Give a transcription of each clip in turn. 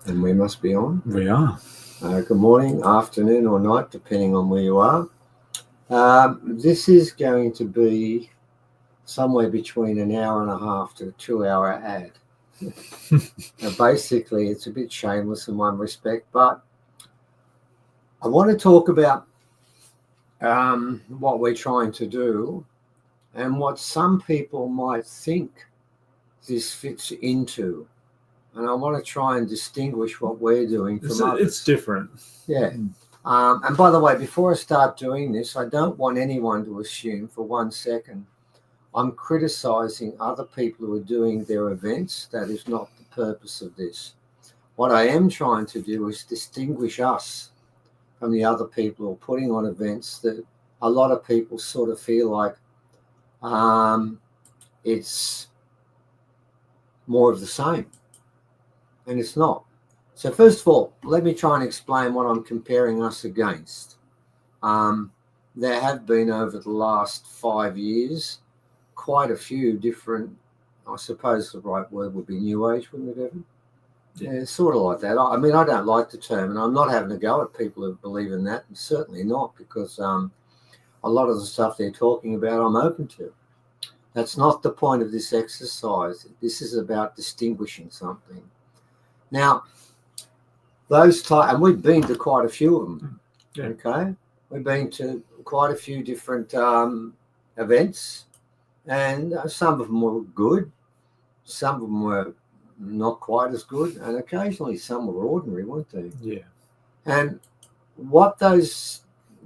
And we must be on. We are. Good morning, afternoon, or night, depending on where you are. This is going to be somewhere between an hour and a half to a 2-hour ad. Now, basically, it's a bit shameless in one respect, but I want to talk about what we're trying to do and what some people might think this fits into. And I want to try and distinguish what we're doing from others. It's different. Yeah. And by the way, before I start doing this, I don't want anyone to assume for 1 second I'm criticizing other people who are doing their events. That is not the purpose of this. What I am trying to do is distinguish us from the other people who are putting on events that a lot of people sort of feel like it's more of the same. And it's not. So first of all, let me try and explain what I'm comparing us against. There have been over the last 5 years quite a few different, I suppose the right word would be new age, wouldn't it, Evan? Yeah, sort of like that. I mean, I don't like the term, and I'm not having a go at people who believe in that, and certainly not, because a lot of the stuff they're talking about I'm open to. That's not the point of this exercise. This is about distinguishing something. Now, and we've been to quite a few of them. Yeah. Okay, we've been to quite a few different events, and some of them were good, some of them were not quite as good, and occasionally some were ordinary, weren't they? Yeah. And what those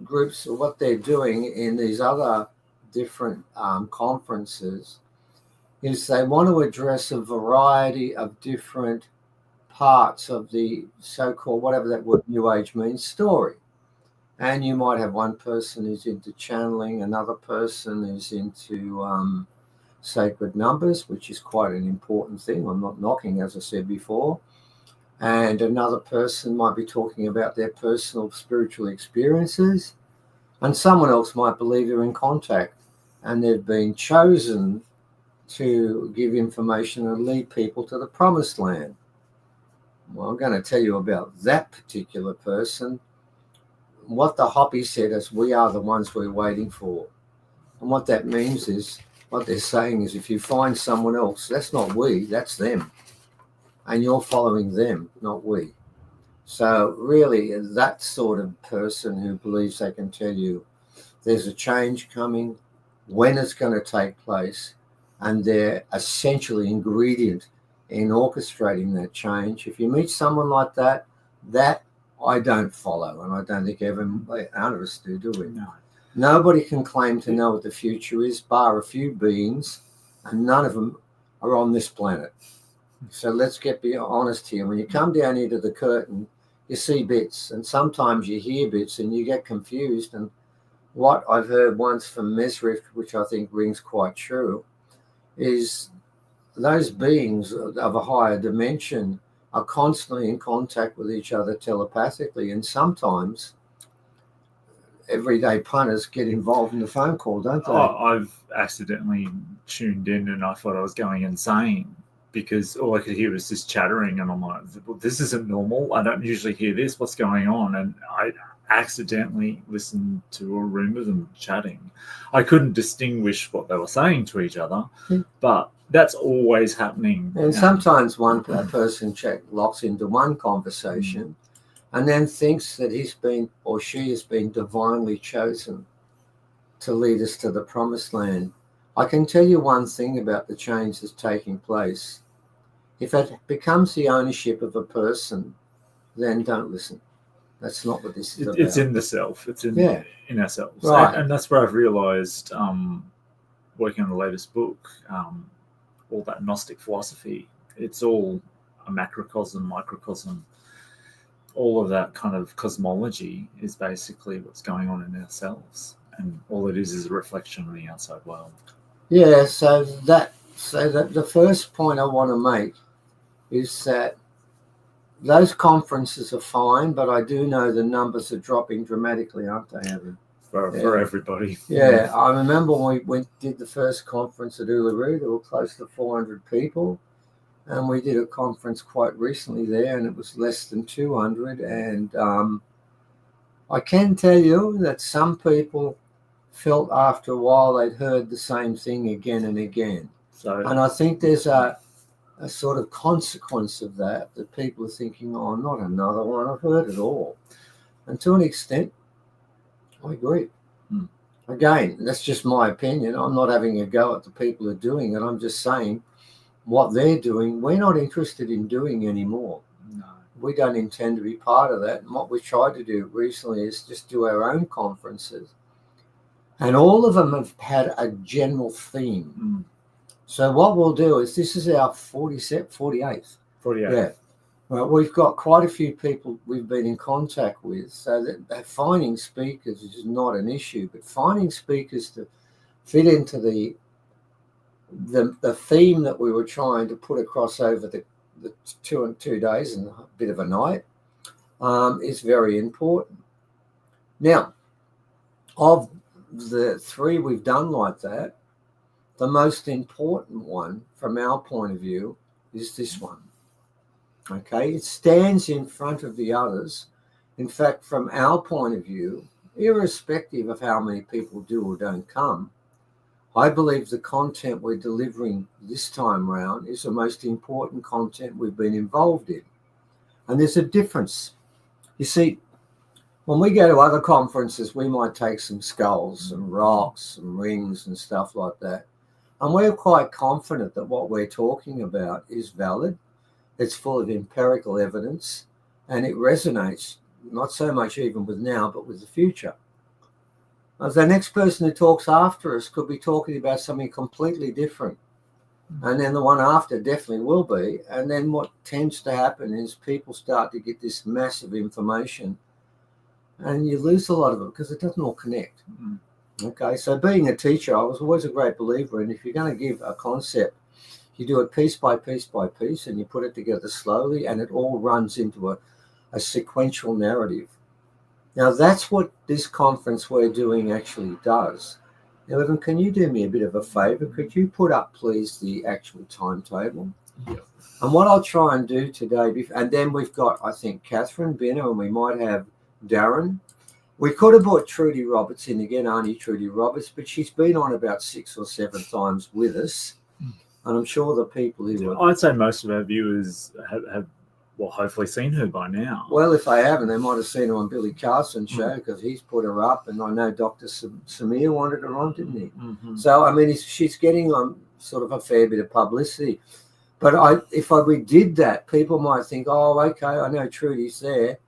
groups, what they're doing in these other different conferences, is they want to address a variety of different parts of the so-called, whatever that word new age means, story. And you might have one person who's into channeling, another person who's into sacred numbers, which is quite an important thing. I'm not knocking, as I said before. And another person might be talking about their personal spiritual experiences. And someone else might believe they're in contact and they've been chosen to give information and lead people to the promised land. Well, I'm going to tell you about that particular person. What the Hopi said is, we are the ones we're waiting for. And what that means is, what they're saying is, if you find someone else, that's not we, that's them. And you're following them, not we. So really, that sort of person who believes they can tell you there's a change coming, when it's going to take place, and they're essentially ingredient in orchestrating that change. If you meet someone like that I don't follow, and I don't think none of us do we? No. Nobody can claim to know what the future is, bar a few beings, and none of them are on this planet. So let's be honest here. When you come down into the curtain, you see bits, and sometimes you hear bits and you get confused. And what I've heard once from Mesrith, which I think rings quite true, is those beings of a higher dimension are constantly in contact with each other telepathically, and sometimes everyday punters get involved in the phone call, don't they? I've accidentally tuned in and I thought I was going insane because all I could hear was this chattering, and I'm like, well, this isn't normal. I don't usually hear this. What's going on? And I accidentally listened to a room of them chatting. I couldn't distinguish what they were saying to each other, but that's always happening. And sometimes one person locks into one conversation and then thinks that he's been or she has been divinely chosen to lead us to the promised land. I can tell you one thing about the change that's taking place. If it becomes the ownership of a person, then don't listen. That's not what this is about. It's in the self. It's in ourselves. Right. And that's where I've realised, working on the latest book, all that Gnostic philosophy, it's all a macrocosm, microcosm. All of that kind of cosmology is basically what's going on in ourselves. And all it is a reflection of the outside world. Yeah, so that the first point I want to make is that those conferences are fine, but I do know the numbers are dropping dramatically, aren't they, Evan? For everybody. Yeah, I remember when we did the first conference at Uluru, there were close to 400 people. and we did a conference quite recently there, and it was less than 200. And I can tell you that some people felt after a while they'd heard the same thing again and again. And I think there's a sort of consequence of that people are thinking, oh, not another one, I've heard it all. And to an extent, I agree. Again, that's just my opinion. I'm not having a go at the people who are doing it. I'm just saying what they're doing, we're not interested in doing anymore. No. We don't intend to be part of that. And what we've tried to do recently is just do our own conferences. And all of them have had a general theme. So what we'll do is, this is our 48th. Yeah. Well, we've got quite a few people we've been in contact with, so that finding speakers is not an issue, but finding speakers to fit into the theme that we were trying to put across over the 2 days and a bit of a night is very important. Now, of the 3 we've done like that, the most important one from our point of view is this one. Okay, it stands in front of the others. In fact, from our point of view, irrespective of how many people do or don't come, I believe the content we're delivering this time round is the most important content we've been involved in. And there's a difference. You see, when we go to other conferences, we might take some skulls and rocks and rings and stuff like that. And we're quite confident that what we're talking about is valid. It's full of empirical evidence, and it resonates not so much even with now, but with the future. The next person who talks after us could be talking about something completely different. And then the one after definitely will be. And then what tends to happen is people start to get this massive information, and you lose a lot of it because it doesn't all connect. Okay, so being a teacher, I was always a great believer in, if you're going to give a concept, you do it piece by piece by piece, and you put it together slowly, and it all runs into a sequential narrative. Now, that's what this conference we're doing actually does. Now, Evan, can you do me a bit of a favor? Could you put up, please, the actual timetable? Yep. And what I'll try and do today, and then we've got, I think, Katharine, Binnah, and we might have Darren. We could have brought Trudy Roberts in again, Auntie Trudy Roberts, but she's been on about 6 or 7 times with us. And I'm sure the people who I'd say most of our viewers have hopefully seen her by now. Well, if they haven't, they might have seen her on Billy Carson's show, because he's put her up, and I know Dr. Samir wanted her on, didn't he? So, I mean, she's getting on sort of a fair bit of publicity. But if we did that, people might think, oh, okay, I know Trudy's there,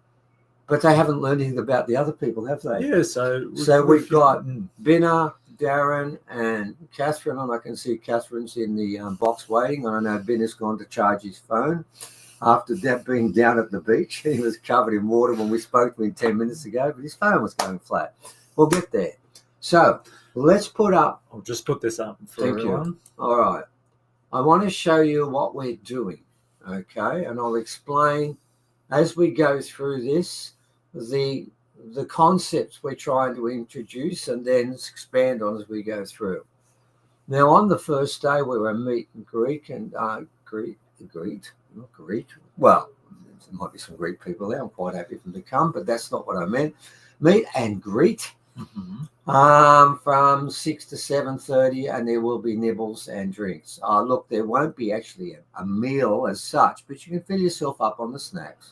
but they haven't learned anything about the other people, have they? Yeah, so we've got Binnah, Darren, and Katharine, and I can see Katharine's in the box waiting. And I know Binnah's gone to charge his phone after being down at the beach. He was covered in water when we spoke to him 10 minutes ago, but his phone was going flat. We'll get there. So let's put up. I'll just put this up for everyone. You. All right. I want to show you what we're doing, okay? And I'll explain as we go through this the concepts we're trying to introduce, and then expand on as we go through. Now, on the first day, we were meet and greet, and well, there might be some Greek people there. I'm quite happy for them to come, but that's not what I meant. Meet and greet from 6 to 7:30, and there will be nibbles and drinks. Look, there won't be actually a meal as such, but you can fill yourself up on the snacks.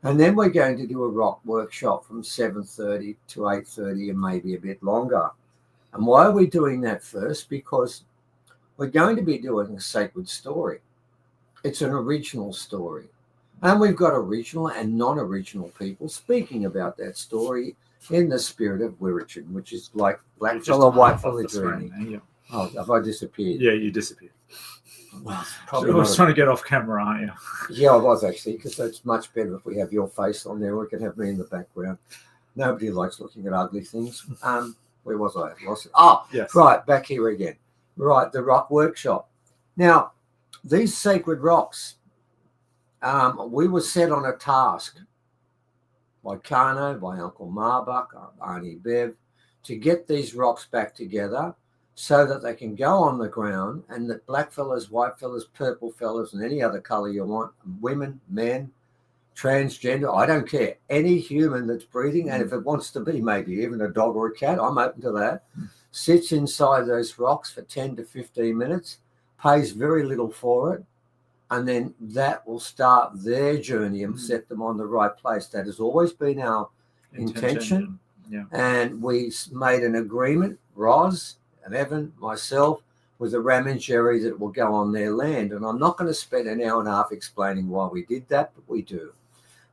And then we're going to do a rock workshop from 7:30 to 8:30, and maybe a bit longer. And why are we doing that first? Because we're going to be doing a sacred story. It's an original story. And we've got original and non-original people speaking about that story in the spirit of Wirechan, which is like black fella, white fella dreaming. Yeah. Oh, have I disappeared? Yeah, you disappeared. Well, I was trying to get off camera, aren't you? Yeah, I was actually, because it's much better if we have your face on there. We can have me in the background. Nobody likes looking at ugly things. Where was I? Lost it. Oh, yes. Right, back here again. Right, the rock workshop. Now, these sacred rocks, we were set on a task by Kano, by Uncle Marbach, Arnie Bev, to get these rocks back together so that they can go on the ground, and that black fellas, white fellas, purple fellas, and any other color you want, women, men, transgender, I don't care, any human that's breathing, and if it wants to be maybe even a dog or a cat, I'm open to that, sits inside those rocks for 10 to 15 minutes, pays very little for it, and then that will start their journey and set them on the right place. That has always been our intention. Yeah. And we made an agreement, Roz and Evan, myself, with the Ram and Jerry, that will go on their land. And I'm not going to spend an hour and a half explaining why we did that, but we do.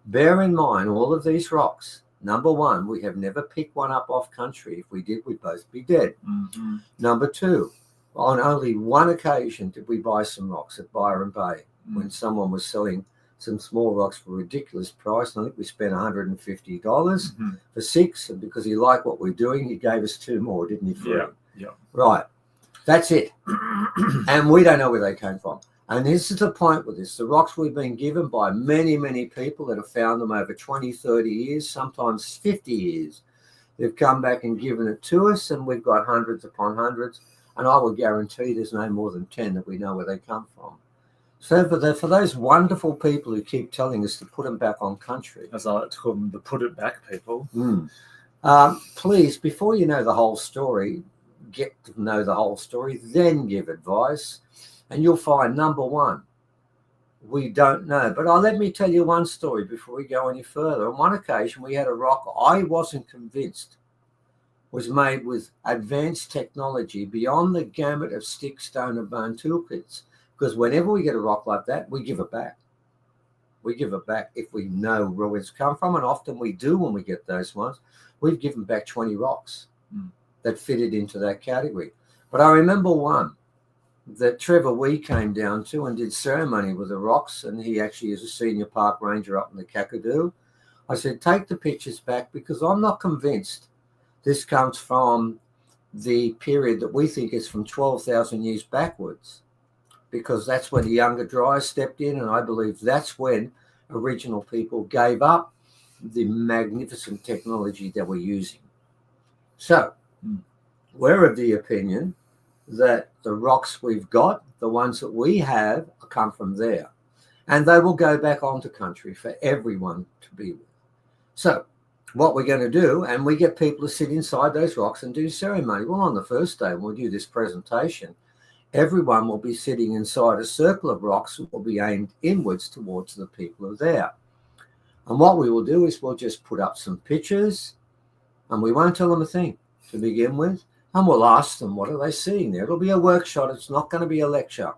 Bear in mind, all of these rocks, number one, we have never picked one up off country. If we did, we'd both be dead. Mm-hmm. Number two, on only one occasion did we buy some rocks at Byron Bay when someone was selling some small rocks for a ridiculous price. And I think we spent $150 for 6. And because he liked what we're doing, he gave us 2 more, didn't he? Free? Yeah. Right. That's it. And we don't know where they came from. And this is the point with this. The rocks we've been given by many, many people that have found them over 20, 30 years, sometimes 50 years. They've come back and given it to us, and we've got hundreds upon hundreds. And I will guarantee there's no more than 10 that we know where they come from. So for those wonderful people who keep telling us to put them back on country. As I like to call them, the put it back people. Please, before you know the whole story, get to know the whole story, then give advice. And you'll find, number one, we don't know. But let me tell you one story before we go any further. On one occasion, we had a rock I wasn't convinced was made with advanced technology beyond the gamut of stick, stone, and bone toolkits. Because whenever we get a rock like that, we give it back. We give it back if we know where it's come from. And often we do when we get those ones. We've given back 20 rocks that fitted into that category. But I remember one that Trevor Wee came down to and did ceremony with the rocks, and he actually is a senior park ranger up in the Kakadu. I said, take the pictures back, because I'm not convinced this comes from the period that we think is from 12,000 years backwards, because that's when the younger dryas stepped in, and I believe that's when original people gave up the magnificent technology that we're using. So we're of the opinion that the rocks we've got, the ones that we have, come from there. And they will go back onto country for everyone to be with. So what we're going to do, and we get people to sit inside those rocks and do ceremony. Well, on the first day, when we do this presentation, everyone will be sitting inside a circle of rocks that will be aimed inwards towards the people who are there. And what we will do is we'll just put up some pictures, and we won't tell them a thing to begin with. And we'll ask them, what are they seeing there? It'll be a workshop. It's not going to be a lecture.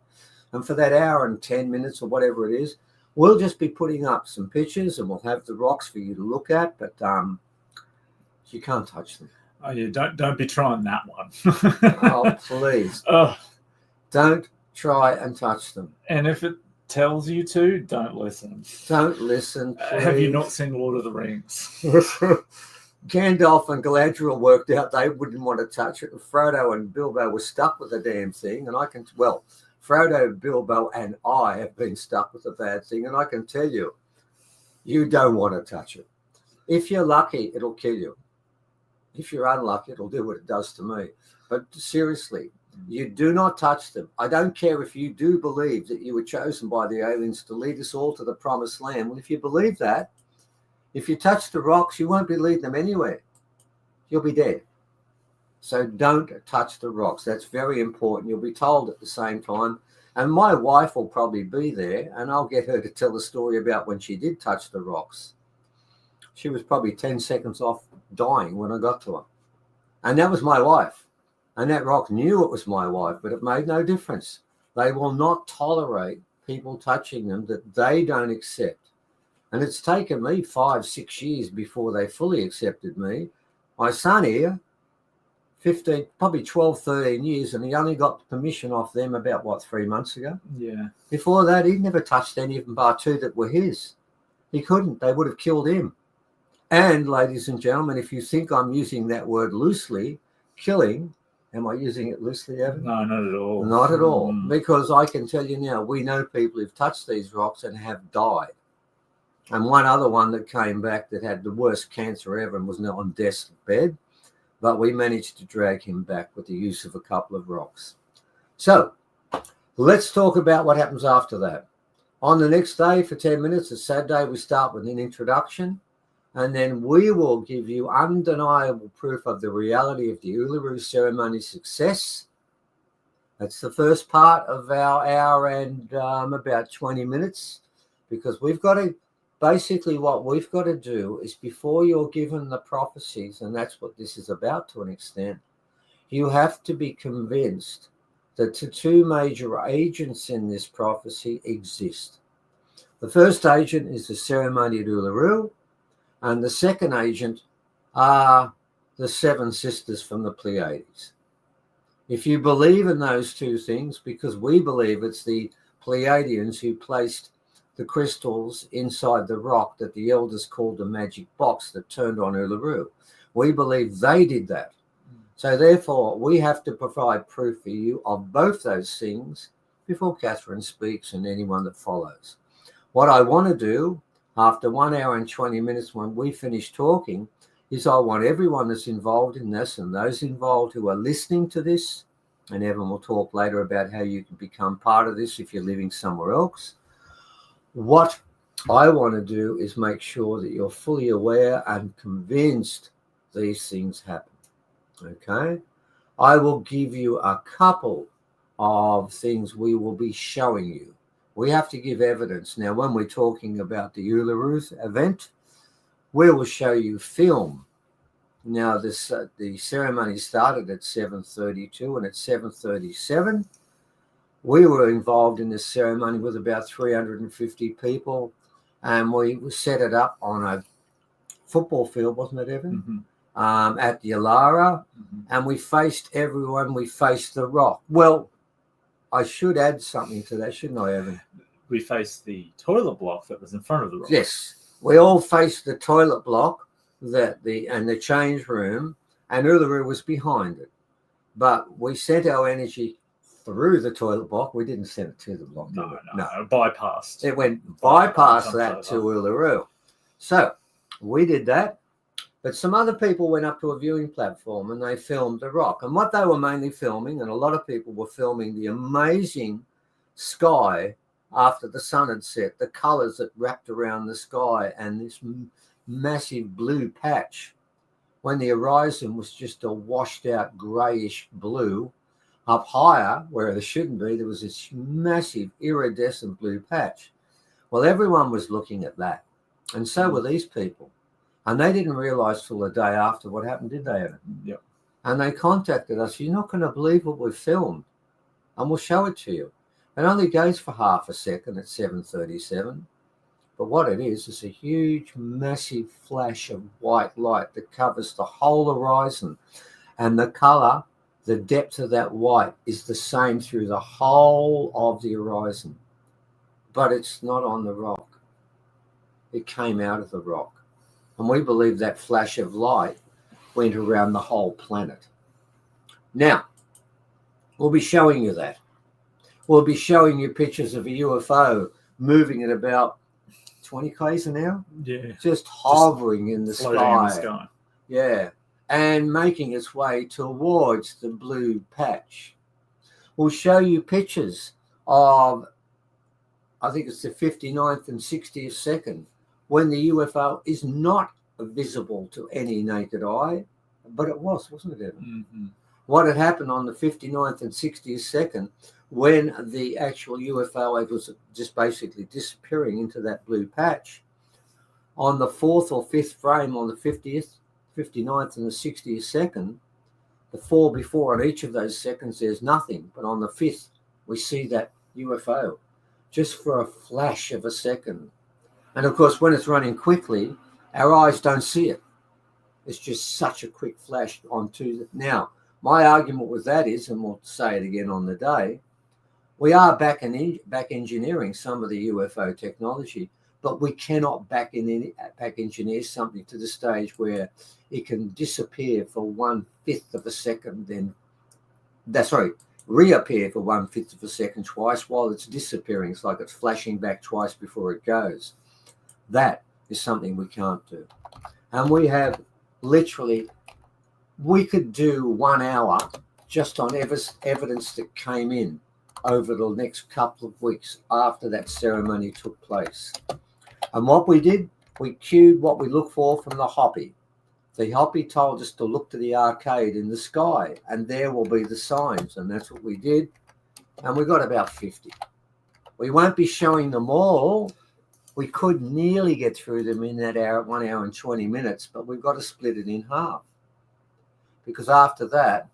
And for that hour and 10 minutes or whatever it is, we'll just be putting up some pictures, and we'll have the rocks for you to look at. But you can't touch them. Oh, yeah, don't be trying that one. Oh, please. Don't try and touch them. And if it tells you to, don't listen. Don't listen, please. Have you not seen Lord of the Rings? Gandalf and Galadriel worked out they wouldn't want to touch it. Frodo and Bilbo were stuck with the damn thing. And Frodo, Bilbo, and I have been stuck with a bad thing. And I can tell you, you don't want to touch it. If you're lucky, it'll kill you. If you're unlucky, it'll do what it does to me. But seriously, you do not touch them. I don't care if you do believe that you were chosen by the aliens to lead us all to the promised land. Well, if you believe that, if you touch the rocks, you won't be leading them anywhere. You'll be dead. So don't touch the rocks. That's very important. You'll be told at the same time. And my wife will probably be there, and I'll get her to tell the story about when she did touch the rocks. She was probably 10 seconds off dying when I got to her. And that was my wife. And that rock knew it was my wife, but it made no difference. They will not tolerate people touching them that they don't accept. And it's taken me 5-6 years before they fully accepted me. My son here, 15, probably 12, 13 years, and he only got permission off them about, 3 months ago? Yeah. Before that, he'd never touched any of them bar 2 that were his. He couldn't. They would have killed him. And, ladies and gentlemen, if you think I'm using that word loosely, killing, am I using it loosely, Evan? No, not at all. Not at all. Because I can tell you now, we know people who've touched these rocks and have died. And one other one that came back that had the worst cancer ever and was now on death's bed but we managed to drag him back with the use of a couple of rocks. So let's talk about what happens after that. On the next day for 10 minutes, it's Saturday, we start with an introduction, and then we will give you undeniable proof of the reality of the Uluru ceremony success. That's the first part of our hour and about 20 minutes, because we've got to, basically what we've got to do is, before you're given the prophecies, and that's what this is about to an extent, you have to be convinced that the two major agents in this prophecy exist. The first agent is the ceremony at Uluru, and the second agent are the seven sisters from the Pleiades. If you believe in those two things, because we believe it's the Pleiadians who placed the crystals inside the rock that the elders called the magic box that turned on Uluru. We believe they did that. So therefore, we have to provide proof for you of both those things before Katharine speaks and anyone that follows. What I want to do after 1 hour and 20 minutes, when we finish talking, is I want everyone that's involved in this and those involved who are listening to this, and Evan will talk later about how you can become part of this if you're living somewhere else. What I want to do is make sure that you're fully aware and convinced these things happen. Okay? I will give you a couple of things we will be showing you. We have to give evidence. Now, when we're talking about the Uluru event, we will show you film. Now, the ceremony started at 7:32, and at 7:37, we were involved in this ceremony with about 350 people, and we set it up on a football field, wasn't it, Evan? Mm-hmm. At the Uluru, and we faced everyone. We faced the rock. Well, I should add something to that, shouldn't I, Evan? We faced the toilet block that was in front of the rock. Yes, we all faced the toilet block and the change room, and Uluru was behind it. But we sent our energy through the toilet block. We didn't send it to the block. No, bypassed. It went bypass that to Uluru. So we did that. But some other people went up to a viewing platform and they filmed the rock. And what they were mainly filming, and a lot of people were filming the amazing sky after the sun had set, the colors that wrapped around the sky, and this massive blue patch when the horizon was just a washed out grayish blue. Up higher, where there shouldn't be, there was this massive iridescent blue patch. Well, everyone was looking at that, and so were these people. And they didn't realize till the day after what happened, did they, Evan? Yep. And they contacted us. You're not going to believe what we've filmed, and we'll show it to you. It only goes for half a second at 7:37. But what it is a huge, massive flash of white light that covers the whole horizon. And the color, the depth of that white is the same through the whole of the horizon. But it's not on the rock. It came out of the rock. And we believe that flash of light went around the whole planet. Now, we'll be showing you that. We'll be showing you pictures of a UFO moving at about 20 km an hour. Yeah. Just hovering in the sky. In the sky. Yeah. And making its way towards the blue patch. We'll show you pictures of, I think it's the 59th and 60th second, when the UFO is not visible to any naked eye, but it was, wasn't it, Evan? Mm-hmm. What had happened on the 59th and 60th second, when the actual UFO was just basically disappearing into that blue patch, on the 4th or 5th frame on the 50th, 59th and the 60th second, the 4 before on each of those seconds there's nothing, but on the 5th we see that UFO just for a flash of a second. And of course, when it's running quickly, our eyes don't see it. It's just such a quick flash onto. Now, my argument with that is, and we'll say it again on the day, we are back engineering some of the UFO technology, but we cannot back engineer something to the stage where it can disappear for 1/5 of a second, then reappear for 1/5 of a second twice while it's disappearing. It's like it's flashing back twice before it goes. That is something we can't do. And we have literally we could do 1 hour just on evidence that came in over the next couple of weeks after that ceremony took place. And what we did, we cued what we look for from the Hopi. The Hopi told us to look to the arcade in the sky, and there will be the signs, and that's what we did. And we got about 50. We won't be showing them all. We could nearly get through them in that hour, 1 hour and 20 minutes, but we've got to split it in half. Because after that,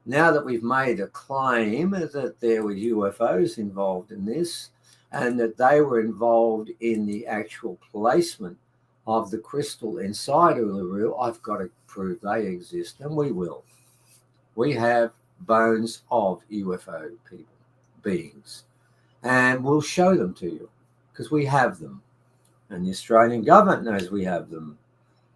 now that we've made a claim that there were UFOs involved in this, and that they were involved in the actual placement of the crystal inside Uluru, I've got to prove they exist, and we will. We have bones of UFO beings, and we'll show them to you because we have them, and the Australian government knows we have them,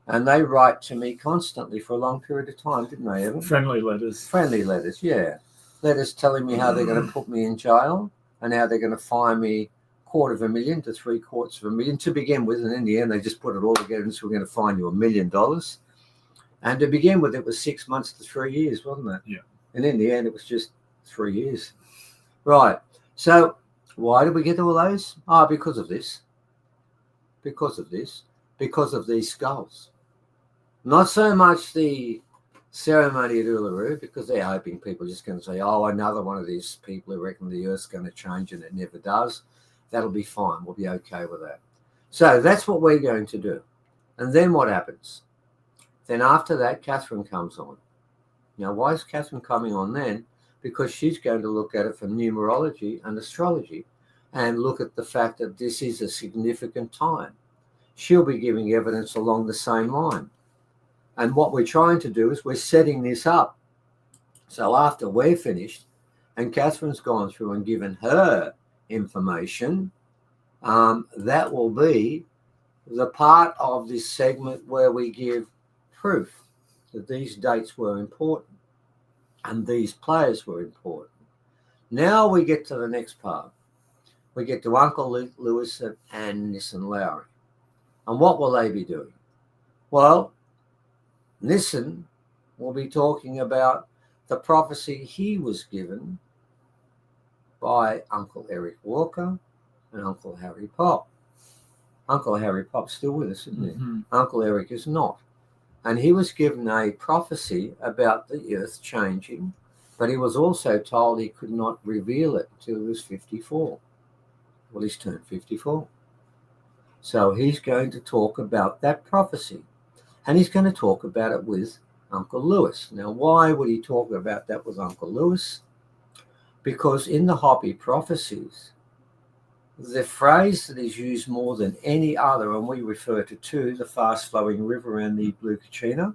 and they write to me constantly for a long period of time, didn't they, Evan? Friendly letters. Friendly letters, yeah. Letters telling me how they're going to put me in jail and how they're going to fine me $250,000 to $750,000 to begin with, and in the end they just put it all together and said, we're going to fine you $1 million. And to begin with, it was 6 months to 3 years, wasn't it? Yeah. And in the end, it was just 3 years. Right. So why did we get all those? Because of this. Because of this. Because of these skulls. Not so much the ceremony at Uluru, because they're hoping people are just going to say, oh, another one of these people who reckon the Earth's going to change, and it never does. That'll be fine. We'll be okay with that. So that's what we're going to do. And then what happens? Then after that, Katharine comes on. Now, why is Katharine coming on then? Because she's going to look at it from numerology and astrology and look at the fact that this is a significant time. She'll be giving evidence along the same line. And what we're trying to do is we're setting this up. So after we're finished and Katharine's gone through and given her information, that will be the part of this segment where we give proof that these dates were important and these players were important. Now we get to the next part. We get to Uncle Lewis and Nissan Lowry. And what will they be doing? Well, Nissan will be talking about the prophecy he was given by Uncle Eric Walker and Uncle Harry Pop. Uncle Harry Pop's still with us, isn't he? Mm-hmm. Uncle Eric is not. And he was given a prophecy about the Earth changing, but he was also told he could not reveal it until he was 54. Well, he's turned 54. So he's going to talk about that prophecy. And he's going to talk about it with Uncle Lewis. Now, why would he talk about that with Uncle Lewis? Because in the Hopi prophecies, the phrase that is used more than any other, and we refer to two, the fast-flowing river and the Blue Kachina,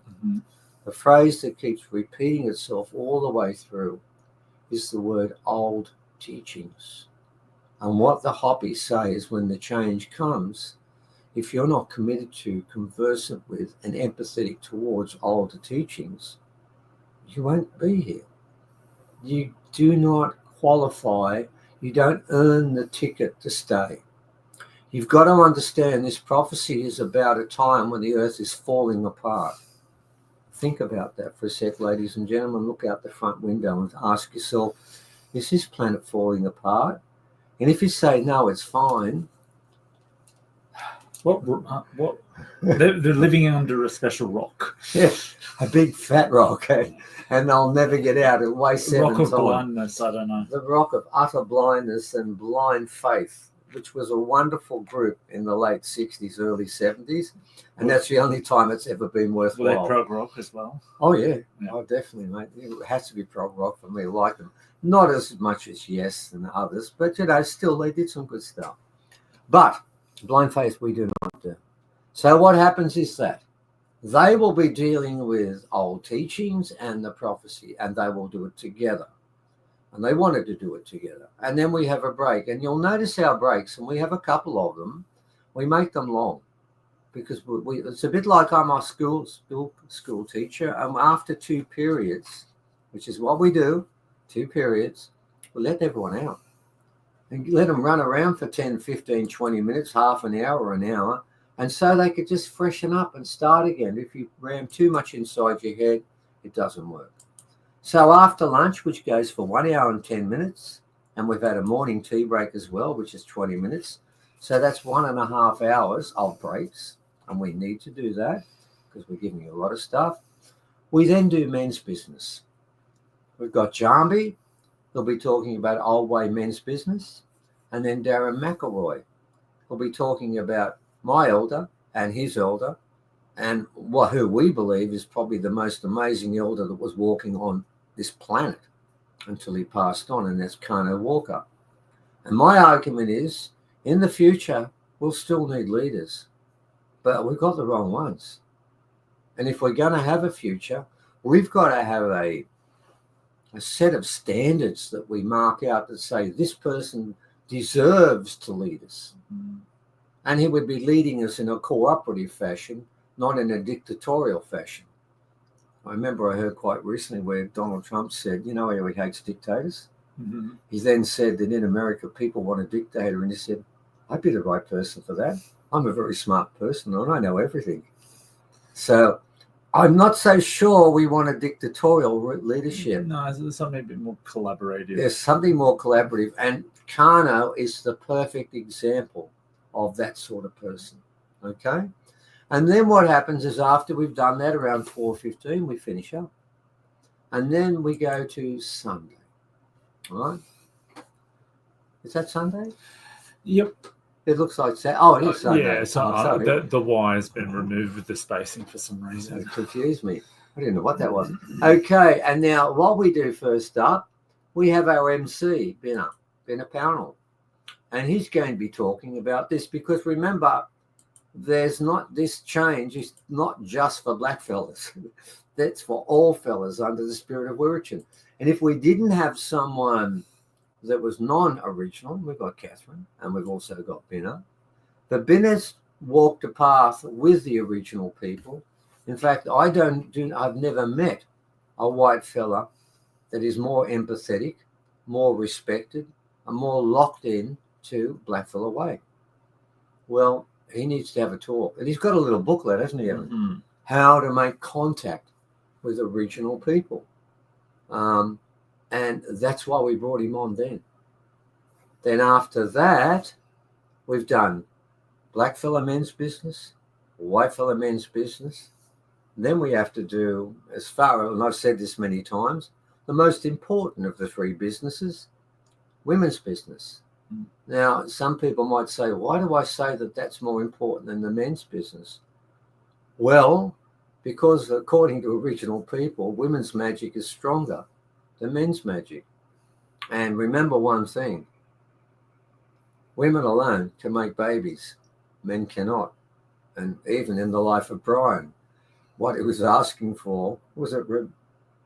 the phrase that keeps repeating itself all the way through is the word old teachings. And what the Hopi say is when the change comes, if you're not committed to, conversant with, and empathetic towards older teachings, you won't be here. You do not qualify. You don't earn the ticket to stay. You've got to understand this prophecy is about a time when the Earth is falling apart. Think about that for a sec, ladies and gentlemen. Look out the front window and ask yourself, is this planet falling apart? And if you say, no, it's fine. What? They're living under a special rock. Yeah, a big fat rock, and they'll never get out. It'll weigh 7 Rock of tons. blindness, I don't know. The rock of utter blindness and blind faith, which was a wonderful group in the late 60s, early 70s, and that's the only time it's ever been worthwhile. Were they prog rock as well? Oh, yeah. Oh, definitely, mate. It has to be prog rock for me to like them. Not as much as Yes and others, but, still they did some good stuff. But blind faith we do not do. So what happens is that they will be dealing with old teachings and the prophecy, and they will do it together. And they wanted to do it together. And then we have a break. And you'll notice our breaks, and we have a couple of them, we make them long. Because it's a bit like I'm a school teacher. And after 2 periods, which is what we do, 2 periods, we let everyone out. And let them run around for 10, 15, 20 minutes, half an hour or an hour. And so they could just freshen up and start again. If you ram too much inside your head, It doesn't work. So after lunch, which goes for 1 hour and 10 minutes, and we've had a morning tea break as well, which is 20 minutes. So that's 1.5 hours of breaks, and we need to do that because we're giving you a lot of stuff. We then do men's business. We've got Jambi, he'll be talking about old way men's business, and then Darren McElroy will be talking about my elder and his elder, and who we believe is probably the most amazing elder that was walking on this planet until he passed on, and that's Kano Walker. And my argument is, in the future, we'll still need leaders, but we've got the wrong ones. And if we're going to have a future, we've got to have a set of standards that we mark out that say this person deserves to lead us. And he would be leading us in a cooperative fashion, not in a dictatorial fashion. I remember I heard quite recently where Donald Trump said, you know how he hates dictators? Mm-hmm. He then said that in America, people want a dictator. And he said, I'd be the right person for that. I'm a very smart person and I know everything. So I'm not so sure we want a dictatorial leadership. No, there's something a bit more collaborative. There's something more collaborative. And Kano is the perfect example of that sort of person. Okay? And then what happens is after we've done that, around 4:15, we finish up. And then we go to Sunday. All right? Is that Sunday? Yep. It looks like Saturday. Oh, it is Sunday. Yeah, so the Y has been removed with the spacing for some reason. It confused me. I didn't know what that was. Okay, and now what we do first up, we have our MC, Binnah Pownall. And he's going to be talking about this because remember, there's not this change is not just for black fellas. That's for all fellas under the spirit of Wiradjuri. And if we didn't have someone that was non-original, we've got Katharine and we've also got Binnah. The Binnahs walked a path with the original people. In fact, I've never met a white fella that is more empathetic, more respected, and more locked in to blackfella way. Well, he needs to have a talk. And he's got a little booklet, hasn't he, Evan? Mm-hmm. How to make contact with original people. And that's why we brought him on then. Then after that, we've done blackfella men's business, whitefella men's business. Then we have to do, and I've said this many times, the most important of the three businesses, women's business. Now, some people might say, why do I say that that's more important than the men's business? Well, because according to original people, women's magic is stronger than men's magic. And remember one thing, women alone can make babies, men cannot. And even in the life of Brian, what he was asking for, was it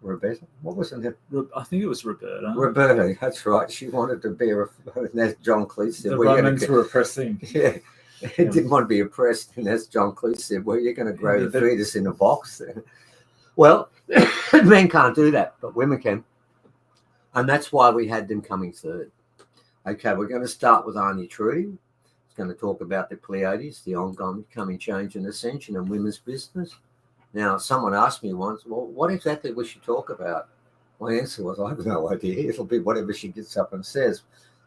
Roberta? What was it? I think it was Roberta. Roberta, that's right. She wanted to be and as John Cleese said. The Romans were oppressing. Yeah, he didn't want to be oppressed. And as John Cleese said, well, you're going to grow the fetus in a box. Well, men can't do that, but women can. And that's why we had them coming third. Okay, we're going to start with Arnie Trudy. He's going to talk about the Pleiades, the ongoing coming change and ascension and women's business. Now, someone asked me once, well, what exactly will she talk about? My answer was, I have no idea. It'll be whatever she gets up and says.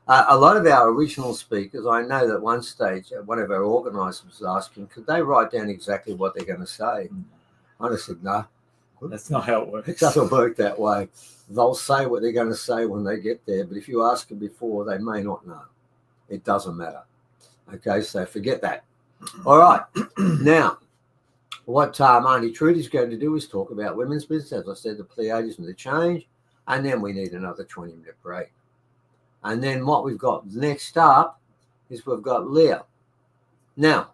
A lot of our original speakers, I know that one stage, one of our organisers was asking, could they write down exactly what they're going to say? I just said, no. That's not how it works. It doesn't work that way. They'll say what they're going to say when they get there, but if you ask them before, they may not know. It doesn't matter. Okay, so forget that. All right. Now, what Arnie Trudy's going to do is talk about women's business, as I said, the Pleiades and the change, and then we need another 20-minute break. And then what we've got next up is we've got Leah. Now,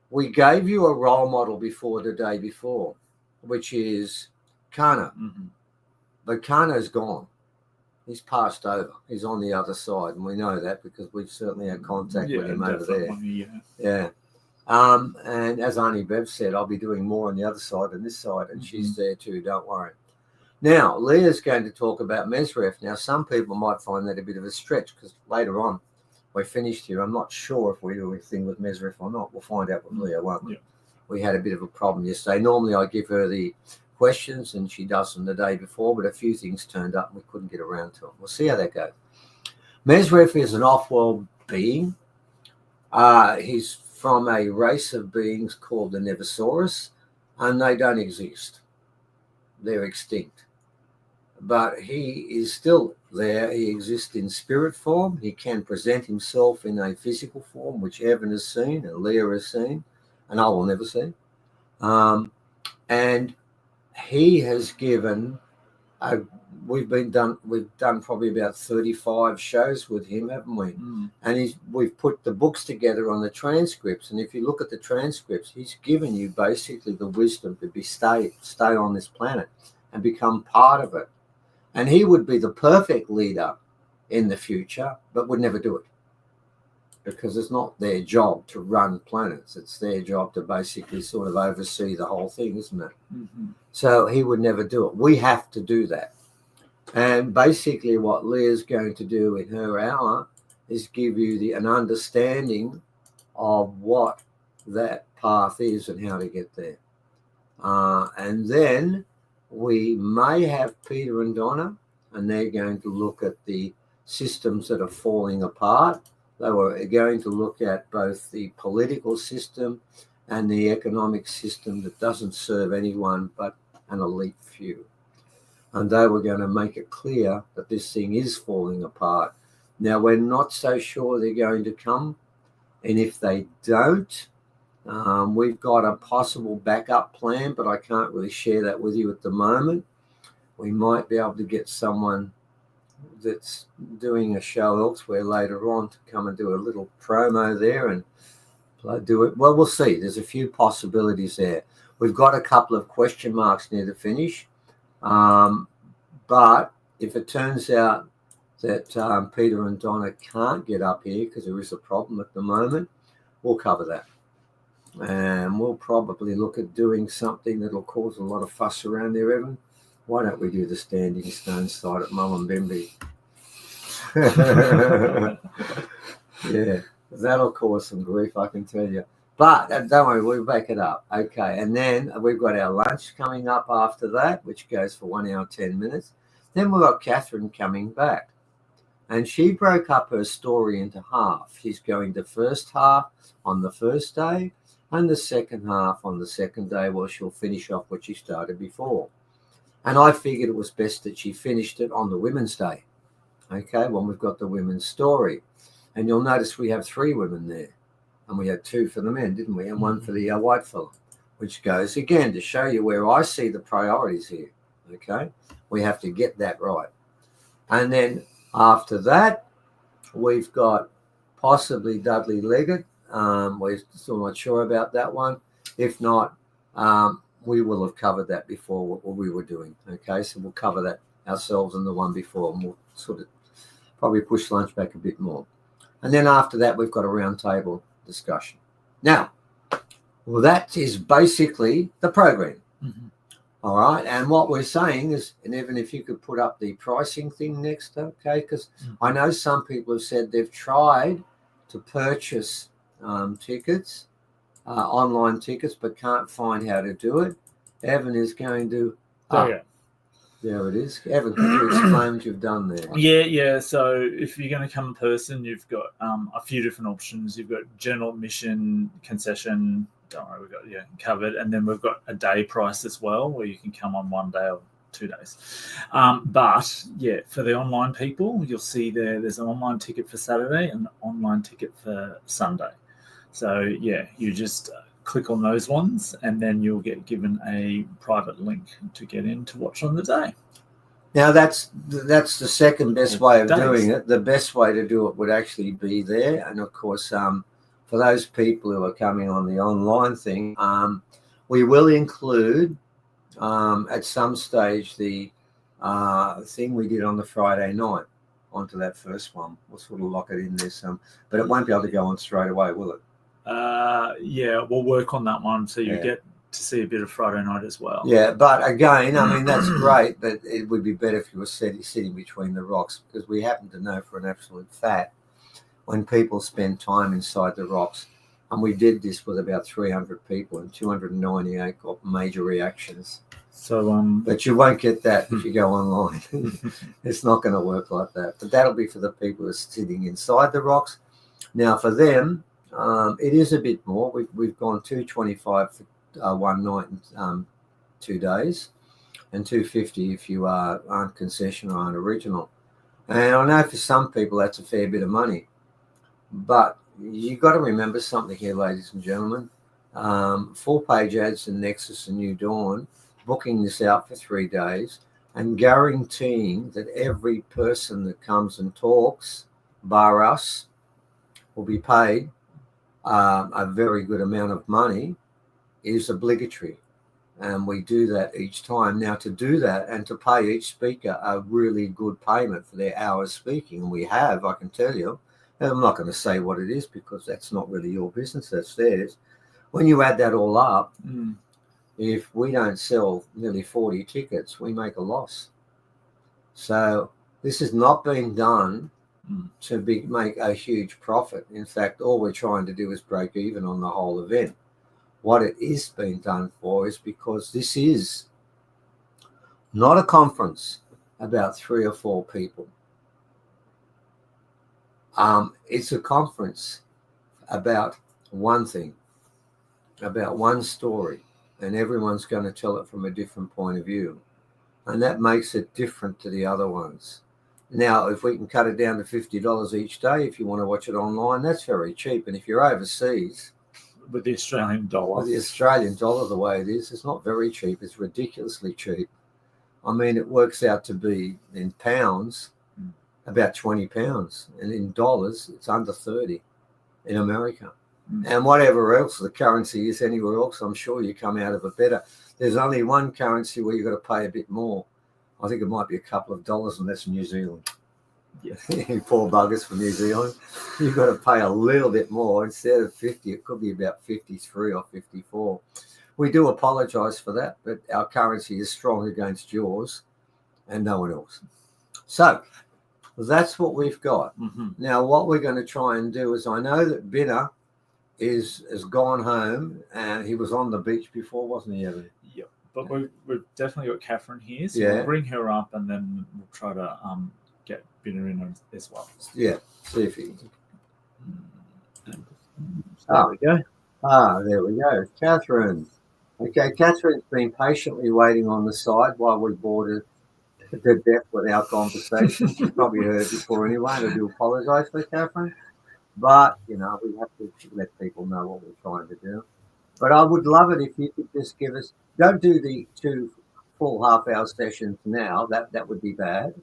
we gave you a role model before the day before, which is Kano. Mm-hmm. But Kano's gone. He's passed over. He's on the other side, and we know that because we've certainly had contact with him over there. Yeah. And as Arnie Bev said, I'll be doing more on the other side than this side, and she's there too, don't worry. Now, Leah's going to talk about Mesref. Now, some people might find that a bit of a stretch because later on, we're finished here. I'm not sure if we do anything with Mesref or not. We'll find out with Leah, won't we? Yeah. We had a bit of a problem yesterday. Normally, I give her the questions, and she does them the day before, but a few things turned up and we couldn't get around to them. We'll see how that goes. Mesref is an off-world being. He's from a race of beings called the Nevosaurus, and they don't exist. They're extinct. But he is still there. He exists in spirit form. He can present himself in a physical form, which Evan has seen and Leah has seen, and I will never see. And he has given we've done probably about 35 shows with him, haven't we? And we've put the books together on the transcripts, and if you look at the transcripts, he's given you basically the wisdom to stay on this planet and become part of it. And he would be the perfect leader in the future, but would never do it, because it's not their job to run planets. It's their job to basically sort of oversee the whole thing, isn't it? So he would never do it. We have to do that. And basically what Leah's going to do in her hour is give you an understanding of what that path is and how to get there. And then we may have Peter and Donna, and they're going to look at the systems that are falling apart. They were going to look at both the political system and the economic system that doesn't serve anyone but an elite few. And they were going to make it clear that this thing is falling apart. Now, we're not so sure they're going to come. And if they don't, we've got a possible backup plan, but I can't really share that with you at the moment. We might be able to get someone that's doing a show elsewhere later on to come and do a little promo there and do it. Well, we'll see. There's a few possibilities there. We've got a couple of question marks near the finish. But if it turns out that Peter and Donna can't get up here because there is a problem at the moment, we'll cover that. And we'll probably look at doing something that'll cause a lot of fuss around there, Evan. Why don't we do the Standing Stone side at Mullumbimby? Yeah, that'll cause some grief, I can tell you. But don't worry, we'll back it up. Okay, and then we've got our lunch coming up after that, which goes for 1 hour, 10 minutes. Then we've got Katharine coming back. And she broke up her story into half. She's going the first half on the first day and the second half on the second day, where she'll finish off what she started before. And I figured it was best that she finished it on the Women's Day. Okay, when we've got the women's story. And you'll notice we have 3 women there. And we had 2 for the men, didn't we? And 1 for the white fella, which goes, again, to show you where I see the priorities here. Okay, we have to get that right. And then after that, we've got possibly Dudley Leggett. We're still not sure about that one. If not, we will have covered that before what we were doing. Okay, so we'll cover that ourselves and the one before, and we'll sort of probably push lunch back a bit more. And then after that, we've got a round table discussion. Now, well, that is basically the program. All right, and what we're saying is, and even if you could put up the pricing thing next, okay, because I know some people have said they've tried to purchase tickets, online tickets, but can't find how to do it. Evan is going to... There it is. Evan, could you explain what you've done there? Yeah. So if you're going to come in person, you've got a few different options. You've got general admission, concession. Don't worry, we've got covered, and then we've got a day price as well, where you can come on 1 day or 2 days. But yeah, for the online people, you'll see there's an online ticket for Saturday and an online ticket for Sunday. So yeah, you just click on those ones, and then you'll get given a private link to get in to watch on the day. Now that's the second best way of doing it. The best way to do it would actually be there, and of course, for those people who are coming on the online thing, we will include at some stage the thing we did on the Friday night onto that first one. We'll sort of lock it in there some, but it won't be able to go on straight away, will it? Yeah, we'll work on that one, so you get to see a bit of Friday night as well. Yeah, but again, I mean, that's great, but it would be better if you were sitting between the rocks, because we happen to know for an absolute fact when people spend time inside the rocks, And we did this with about 300 people, and 298 got major reactions. So, but you won't get that if you go online. It's not going to work like that. But that'll be for the people who are sitting inside the rocks. Now, for them, it is a bit more. We've gone $225 for one night and 2 days, and $250 if you aren't concession or aren't original. And I know for some people that's a fair bit of money, but you've got to remember something here, ladies and gentlemen. Full-page ads in Nexus and New Dawn, booking this out for 3 days and guaranteeing that every person that comes and talks, bar us, will be paid a very good amount of money is obligatory. And we do that each time. Now, to do that and to pay each speaker a really good payment for their hours speaking, and we have, I can tell you, and I'm not going to say what it is because that's not really your business, that's theirs. When you add that all up, if we don't sell nearly 40 tickets, we make a loss. So this is not being done to make a huge profit. In fact, all we're trying to do is break even on the whole event. What it is being done for is because this is not a conference about 3 or 4 people. It's a conference about one thing, about one story, and everyone's going to tell it from a different point of view. And that makes it different to the other ones. Now, if we can cut it down to $50 each day, if you want to watch it online, that's very cheap. And if you're overseas, with the Australian dollar. With the Australian dollar the way it is, it's not very cheap. It's ridiculously cheap. I mean, it works out to be in pounds, about £20. And in dollars, it's under 30 in America. And whatever else the currency is anywhere else, I'm sure you come out of it better. There's only one currency where you've got to pay a bit more. I think it might be a couple of dollars, and that's New Zealand. Yes. You poor buggers from New Zealand. You've got to pay a little bit more. Instead of 50, it could be about 53 or 54. We do apologise for that, but our currency is strong against yours and no one else. So that's what we've got. Now, what we're going to try and do is, I know that Binnah has gone home, and he was on the beach before, wasn't he, Evan? Yep. But we've definitely got Katharine here, so Yeah. we'll bring her up, and then we'll try to get Binnah in as well. Yeah, see if he There we go. There we go. Katharine. Okay, Katharine's been patiently waiting on the side while we bored her to death with our conversation. She's probably heard it before anyway, and I do apologise for Katharine. But, you know, we have to let people know what we're trying to do. But I would love it if you could just give us, don't do the 2 full half-hour sessions now. That would be bad.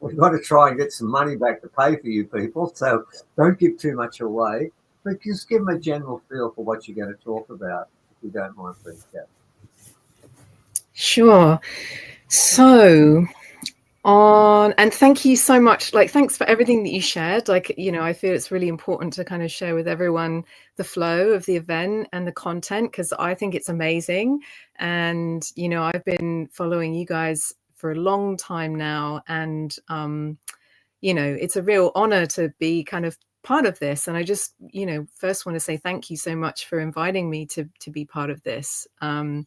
We've got to try and get some money back to pay for you people. So don't give too much away. But just give them a general feel for what you're going to talk about, if you don't mind, please, Kath. Sure. So... and thank you so much. Thanks for everything that you shared. I feel it's really important to kind of share with everyone the flow of the event and the content, because I think it's amazing. And, I've been following you guys for a long time now. And, it's a real honor to be kind of part of this. And I just, first want to say thank you so much for inviting me to be part of this. And,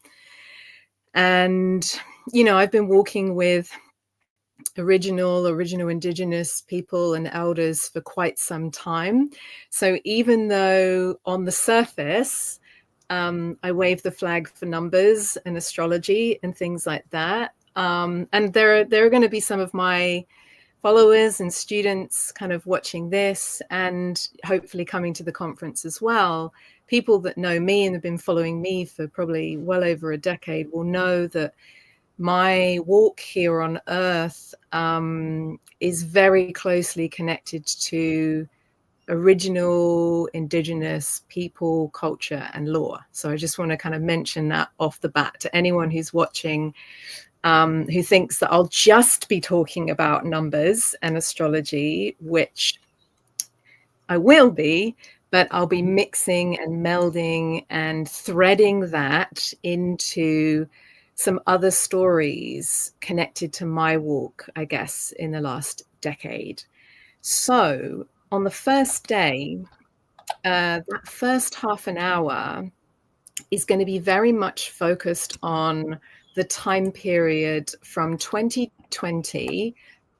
I've been walking with original indigenous people and elders for quite some time. So even though on the surface I wave the flag for numbers and astrology and things like that, and there are going to be some of my followers and students kind of watching this and hopefully coming to the conference as well. People that know me and have been following me for probably well over a decade will know that my walk here on Earth is very closely connected to original indigenous people, culture, and law. So I just want to kind of mention that off the bat to anyone who's watching, who thinks that I'll just be talking about numbers and astrology, which I will be, but I'll be mixing and melding and threading that into some other stories connected to my walk, I guess, in the last decade. So on the first day, that first half an hour is going to be very much focused on the time period from 2020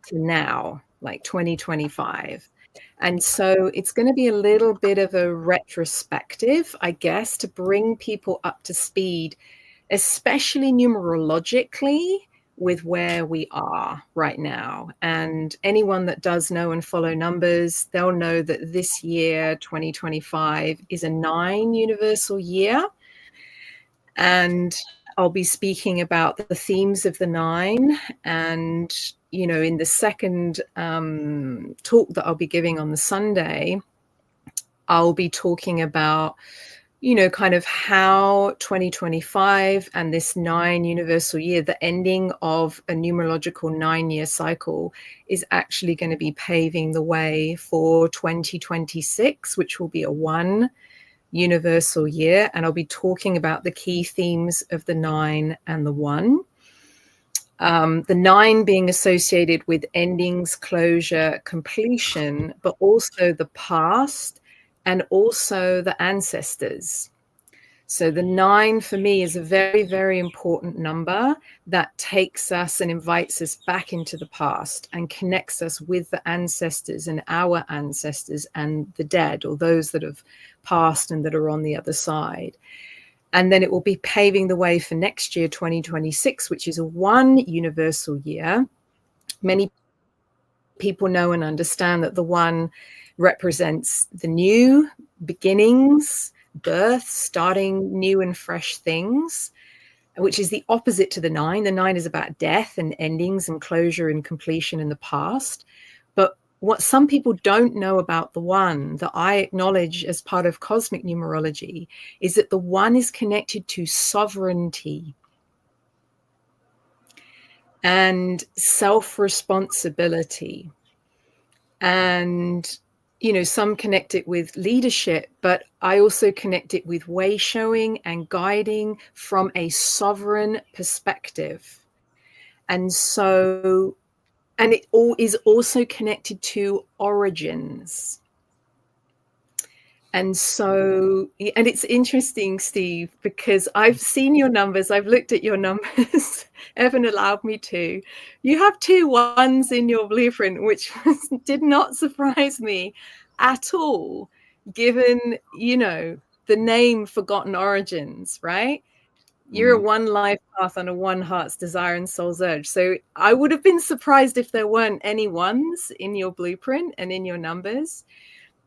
to now, like 2025. And so it's going to be a little bit of a retrospective, I guess, to bring people up to speed, especially numerologically, with where we are right now. And anyone that does know and follow numbers, they'll know that this year, 2025, is a 9 universal year. And I'll be speaking about the themes of the 9. And, you know, in the second talk that I'll be giving on the Sunday, I'll be talking about, you know, kind of how 2025 and this 9 universal year, the ending of a numerological 9-year cycle, is actually going to be paving the way for 2026, which will be a 1 universal year. And I'll be talking about the key themes of the 9 and the 1. The 9 being associated with endings, closure, completion, but also the past and also the ancestors. So the 9 for me is a very, very important number that takes us and invites us back into the past and connects us with the ancestors and our ancestors and the dead, or those that have passed and that are on the other side. And then it will be paving the way for next year, 2026, which is a 1 universal year. Many people know and understand that the 1 represents the new beginnings, birth, starting new and fresh things, which is the opposite to the 9. The 9 is about death and endings and closure and completion in the past. But what some people don't know about the 1 that I acknowledge as part of cosmic numerology is that the 1 is connected to sovereignty and self-responsibility. And, you know, some connect it with leadership, but I also connect it with way showing and guiding from a sovereign perspective. And so, and it all is also connected to origins. And so, and it's interesting, Steve, because I've seen your numbers, I've looked at your numbers, Evan allowed me to. You have 2 1s in your blueprint, which did not surprise me at all, given, you know, the name Forgotten Origins, right? You're a 1 life path and a 1 heart's desire and soul's urge. So I would have been surprised if there weren't any 1s in your blueprint and in your numbers.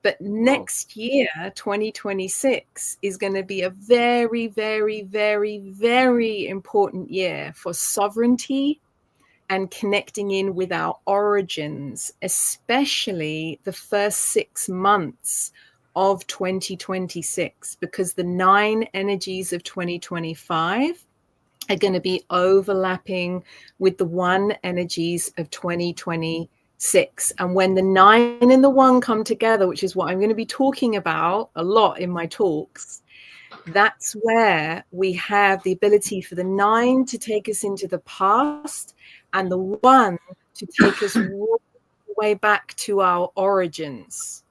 But next year, 2026, is going to be a very, very, very, very important year for sovereignty and connecting in with our origins, especially the first 6 months of 2026, because the 9 energies of 2025 are going to be overlapping with the 1 energies of 2026. And when the 9 and the 1 come together, which is what I'm going to be talking about a lot in my talks, that's where we have the ability for the 9 to take us into the past and the 1 to take us way back to our origins.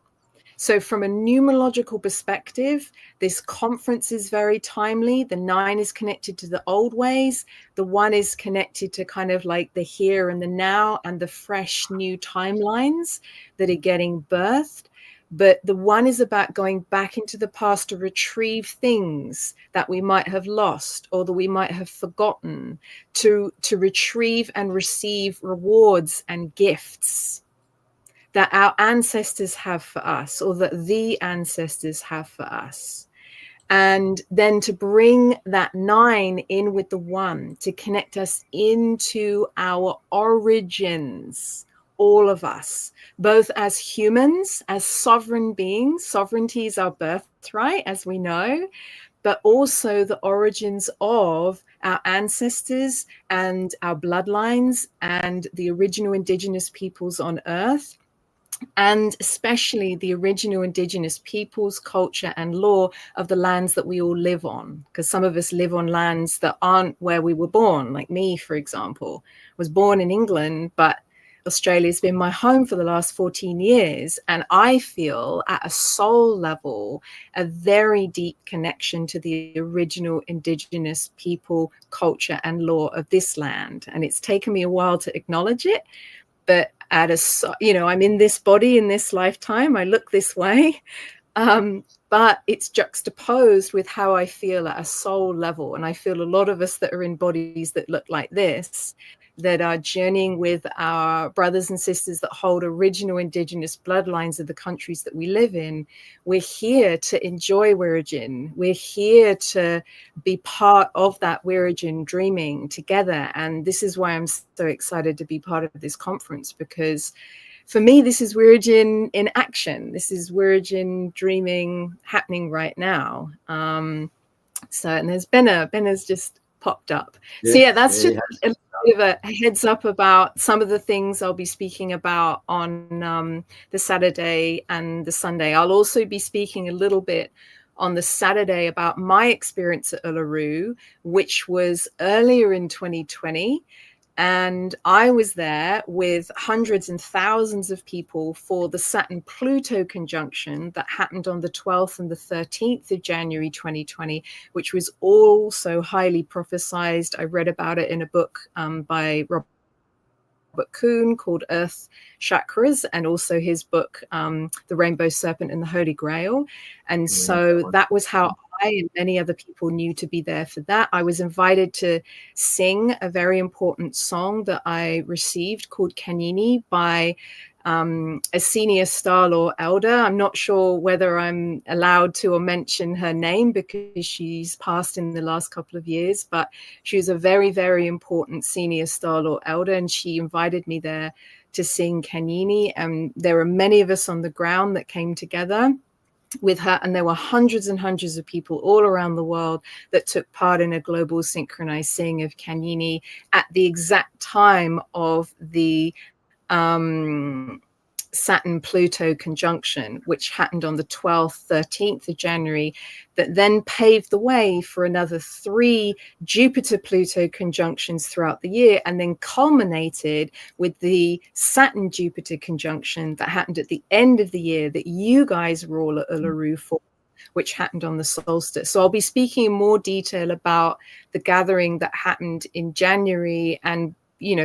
So from a numerological perspective, this conference is very timely. The 9 is connected to the old ways. The 1 is connected to kind of like the here and the now and the fresh new timelines that are getting birthed. But the 1 is about going back into the past to retrieve things that we might have lost or that we might have forgotten, to retrieve and receive rewards and gifts that our ancestors have for us, or that the ancestors have for us. And then to bring that 9 in with the 1 to connect us into our origins, all of us, both as humans, as sovereign beings. Sovereignty is our birthright, as we know, but also the origins of our ancestors and our bloodlines and the original indigenous peoples on Earth, and especially the original indigenous peoples, culture and law of the lands that we all live on. Because some of us live on lands that aren't where we were born, like me, for example, was born in England, but Australia's been my home for the last 14 years. And I feel at a soul level, a very deep connection to the original Indigenous people, culture and law of this land. And it's taken me a while to acknowledge it. But I'm in this body in this lifetime. I look this way. But it's juxtaposed with how I feel at a soul level. And I feel a lot of us that are in bodies that look like this, that are journeying with our brothers and sisters that hold original Indigenous bloodlines of the countries that we live in. We're here to enjoy Wirrajin. We're here to be part of that Wirrajin dreaming together. And this is why I'm so excited to be part of this conference, because for me, this is Wirrajin in action. This is Wirrajin dreaming happening right now. And there's Binnah. Binnah's just popped up. Yes, so yeah, that's just a bit of a heads up about some of the things I'll be speaking about on the Saturday and the Sunday. I'll also be speaking a little bit on the Saturday about my experience at Uluru, which was earlier in 2020. And I was there with hundreds and thousands of people for the Saturn-Pluto conjunction that happened on the 12th and the 13th of January 2020, which was also highly prophesized. I read about it in a book by Robert Kuhn called Earth Chakras, and also his book, The Rainbow Serpent and the Holy Grail. And so that was how I and many other people knew to be there for that. I was invited to sing a very important song that I received called Kinnie by a senior Star Law elder. I'm not sure whether I'm allowed to or mention her name because she's passed in the last couple of years, but she was a very, very important senior Star Law elder, and she invited me there to sing Kinnie. And there were many of us on the ground that came together with her, and there were hundreds and hundreds of people all around the world that took part in a global synchronized sing of Kinnie at the exact time of the Saturn-Pluto conjunction, which happened on the 12th, 13th of January, that then paved the way for another 3 Jupiter-Pluto conjunctions throughout the year, and then culminated with the Saturn-Jupiter conjunction that happened at the end of the year that you guys were all at Uluru for, which happened on the solstice. So I'll be speaking in more detail about the gathering that happened in January and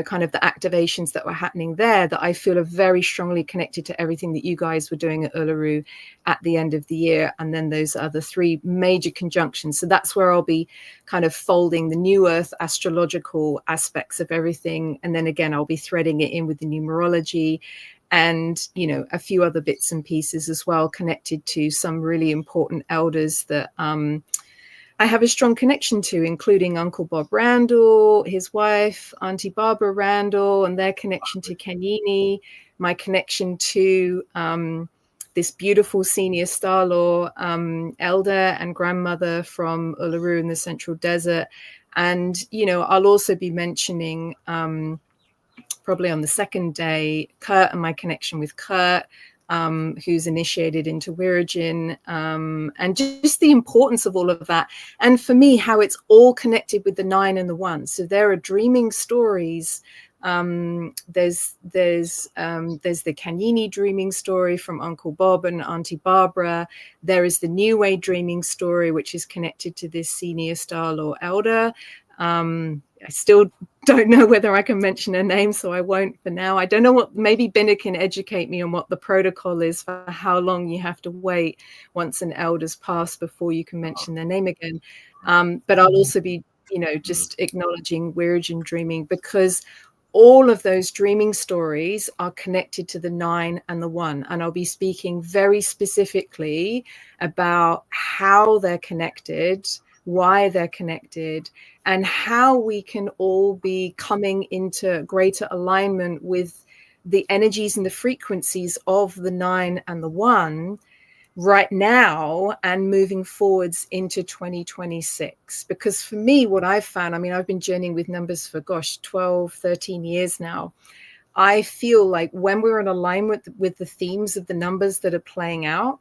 kind of the activations that were happening there that I feel are very strongly connected to everything that you guys were doing at Uluru at the end of the year. And then those other 3 major conjunctions. So that's where I'll be kind of folding the new Earth astrological aspects of everything. And then again, I'll be threading it in with the numerology and, a few other bits and pieces as well, connected to some really important elders that, I have a strong connection to, including Uncle Bob Randall, his wife, Auntie Barbara Randall, and their connection to Kinnie, my connection to this beautiful senior Star Law elder and grandmother from Uluru in the Central Desert. And, I'll also be mentioning probably on the second day, Kurt and my connection with Kurt, who's initiated into Wirrajin, and just the importance of all of that. And for me, how it's all connected with the 9 and the 1. So there are dreaming stories. There's the Kinnie dreaming story from Uncle Bob and Auntie Barbara. There is the New Way dreaming story, which is connected to this senior Star Law elder. I still don't know whether I can mention her name, so I won't for now. I don't know maybe Binnah can educate me on what the protocol is for how long you have to wait once an elder's passed before you can mention their name again. But I'll also be, just acknowledging Wirrajin dreaming, because all of those dreaming stories are connected to the 9 and the 1. And I'll be speaking very specifically about how they're connected, why they're connected, and how we can all be coming into greater alignment with the energies and the frequencies of the 9 and the 1 right now and moving forwards into 2026. Because for me, what I've found, I've been journeying with numbers for 12, 13 years now. I feel like when we're in alignment with the themes of the numbers that are playing out,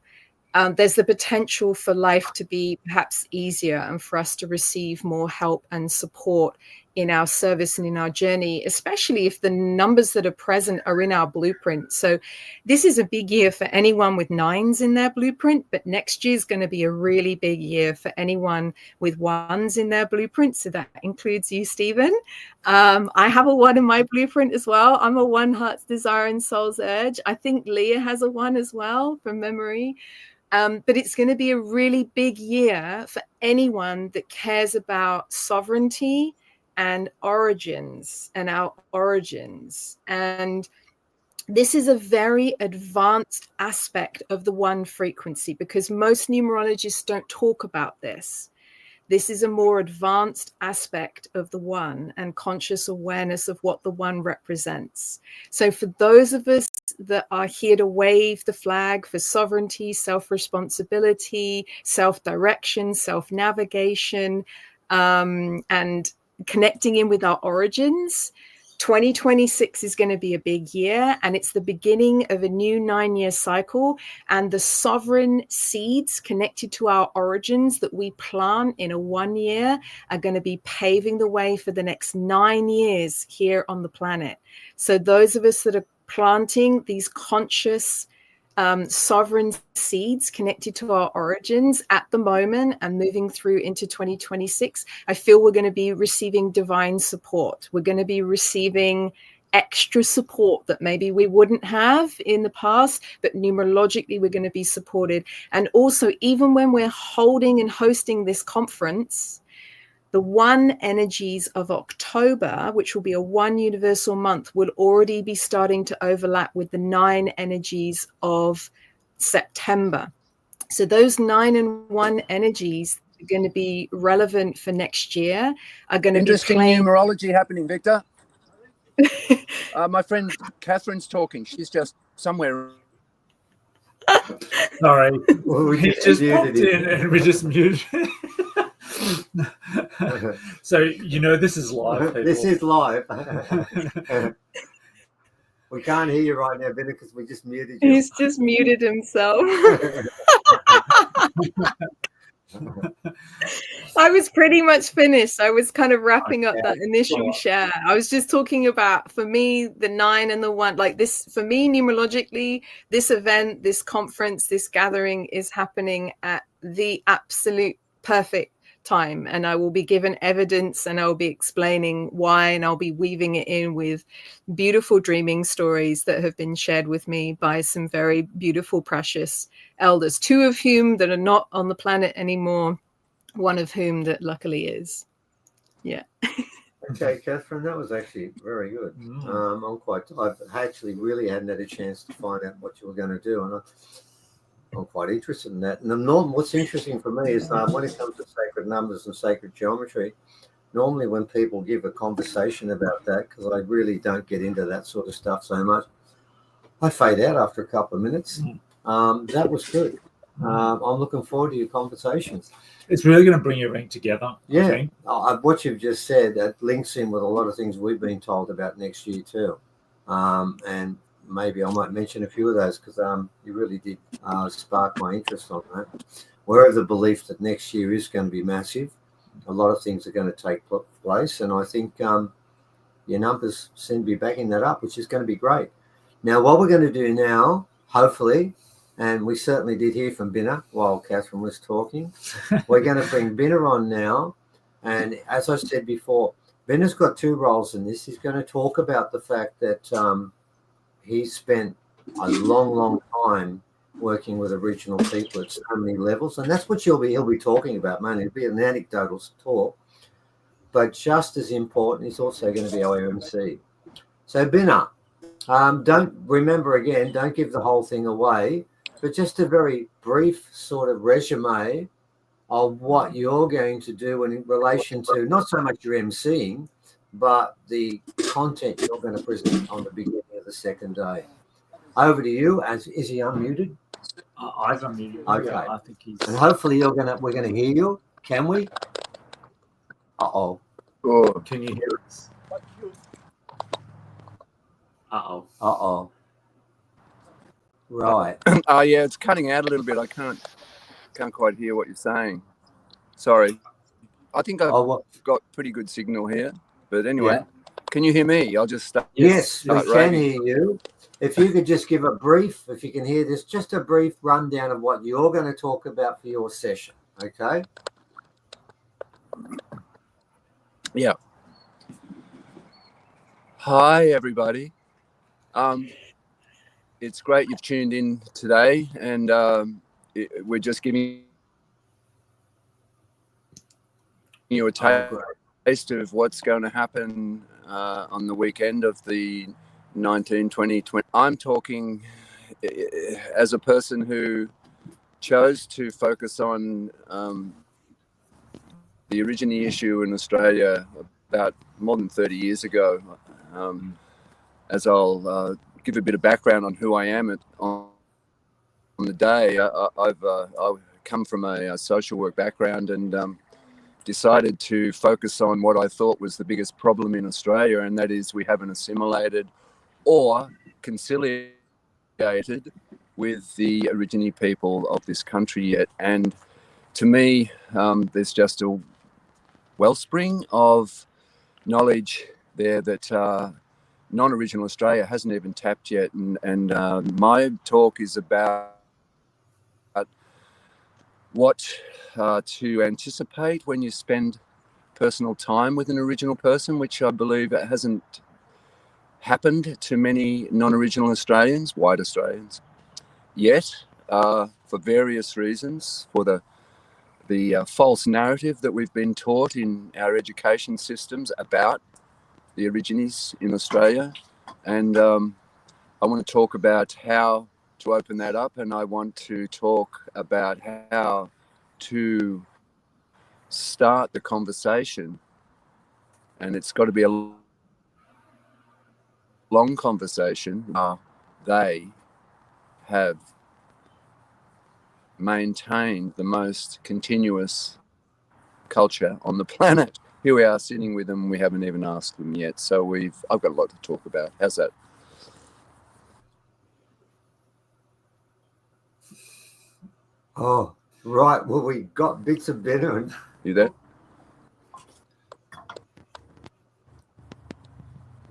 there's the potential for life to be perhaps easier and for us to receive more help and support in our service and in our journey, especially if the numbers that are present are in our blueprint. So this is a big year for anyone with 9s in their blueprint, but next year is going to be a really big year for anyone with 1s in their blueprint. So that includes you, Stephen. I have a 1 in my blueprint as well. I'm a 1, heart's desire and soul's urge. I think Leah has a 1 as well from memory. But it's going to be a really big year for anyone that cares about sovereignty and origins and our origins. And this is a very advanced aspect of the 1 frequency, because most numerologists don't talk about this. This is a more advanced aspect of the 1 and conscious awareness of what the 1 represents. So for those of us that are here to wave the flag for sovereignty, self-responsibility, self-direction, self-navigation, and connecting in with our origins, 2026 is going to be a big year, and it's the beginning of a new 9-year cycle, and the sovereign seeds connected to our origins that we plant in a 1 year are going to be paving the way for the next 9 years here on the planet. So those of us that are planting these conscious sovereign seeds connected to our origins at the moment and moving through into 2026, I feel we're going to be receiving divine support. We're going to be receiving extra support that maybe we wouldn't have in the past, but numerologically we're going to be supported. And also, even when we're holding and hosting this conference, the 1 energies of October, which will be a 1 universal month, will already be starting to overlap with the 9 energies of September. So those 9 and 1 energies are going to be relevant for next year, are going to be interesting numerology happening, Victor. My friend Catherine's talking. She's just somewhere. Sorry, Well, we he just popped in and we just muted. So, this is live, people. This is live. We can't hear you right now, Binnah, because we just muted you. He's just muted himself. I was pretty much finished. I was kind of wrapping up that initial share. I was just talking about, for me, the 9 and the 1, like this, for me, numerologically, this event, this conference, this gathering is happening at the absolute perfect time, and I will be given evidence, and I'll be explaining why, and I'll be weaving it in with beautiful dreaming stories that have been shared with me by some very beautiful, precious elders, 2 of whom that are not on the planet anymore, 1 of whom that luckily is. Yeah. Okay, Catherine, that was actually very good. I've actually really hadn't had a chance to find out what you were going to do, and I'm quite interested in that. And what's interesting for me is when it comes to sacred numbers and sacred geometry, normally when people give a conversation about that, because I really don't get into that sort of stuff so much, I fade out after a couple of minutes. That was good. I'm looking forward to your conversations. It's really going to bring your ring together. Yeah, I think. What you've just said, that links in with a lot of things we've been told about next year too. And maybe I might mention a few of those, because you really did spark my interest on that. We're of the belief that next year is going to be massive. A lot of things are going to take place, and I think your numbers seem to be backing that up, which is going to be great. Now, what we're going to do now, hopefully, and we certainly did hear from Binnah while Catherine was talking, we're going to bring Binnah on now. And as I said before, Binnah's got 2 roles in this. He's going to talk about the fact that he spent a long time working with original people at so many levels, and that's what he'll be talking about, man. It'll be an anecdotal talk, but just as important, he's also going to be our MC. So Binnah, don't give the whole thing away, but just a very brief sort of resume of what you're going to do in relation to not so much your MCing, but the content you're going to present on the beginning of the second day. Over to you. Is he unmuted? I've unmuted. Okay. Yeah, I think he's. And hopefully we're gonna hear you. Can we? Oh. Can you hear us? Right. Yeah, it's cutting out a little bit. I can't quite hear what you're saying. Sorry. I think I've got pretty good signal here, But anyway, can you hear me? I'll just start. Yes, we can raving. hear you. If you could just give a brief, if you can hear this, just a brief rundown of what you're going to talk about for your session, okay? Yeah. Hi, everybody. It's great you've tuned in today, and we're just giving you a taste of what's going to happen on the weekend of the 19-20-20. I'm talking as a person who chose to focus on the origine issue in Australia about more than 30 years ago. As I'll give a bit of background on who I am on the day, I've come from a social work background and decided to focus on what I thought was the biggest problem in Australia, and that is we haven't assimilated or conciliated with the origine people of this country yet. And to me, there's just a wellspring of knowledge there that non-original Australia hasn't even tapped yet. And my talk is about what to anticipate when you spend personal time with an original person, which I believe hasn't happened to many non-original Australians, white Australians, yet, for various reasons, for the false narrative that we've been taught in our education systems about the Aborigines in Australia. And I want to talk about how to open that up, and I want to talk about how to start the conversation. And it's got to be a long conversation. They have maintained the most continuous culture on the planet. Here we are sitting with them. We haven't even asked them yet. So I've got a lot to talk about. How's that? Oh, right. Well, we got bits of Binnah. And You there?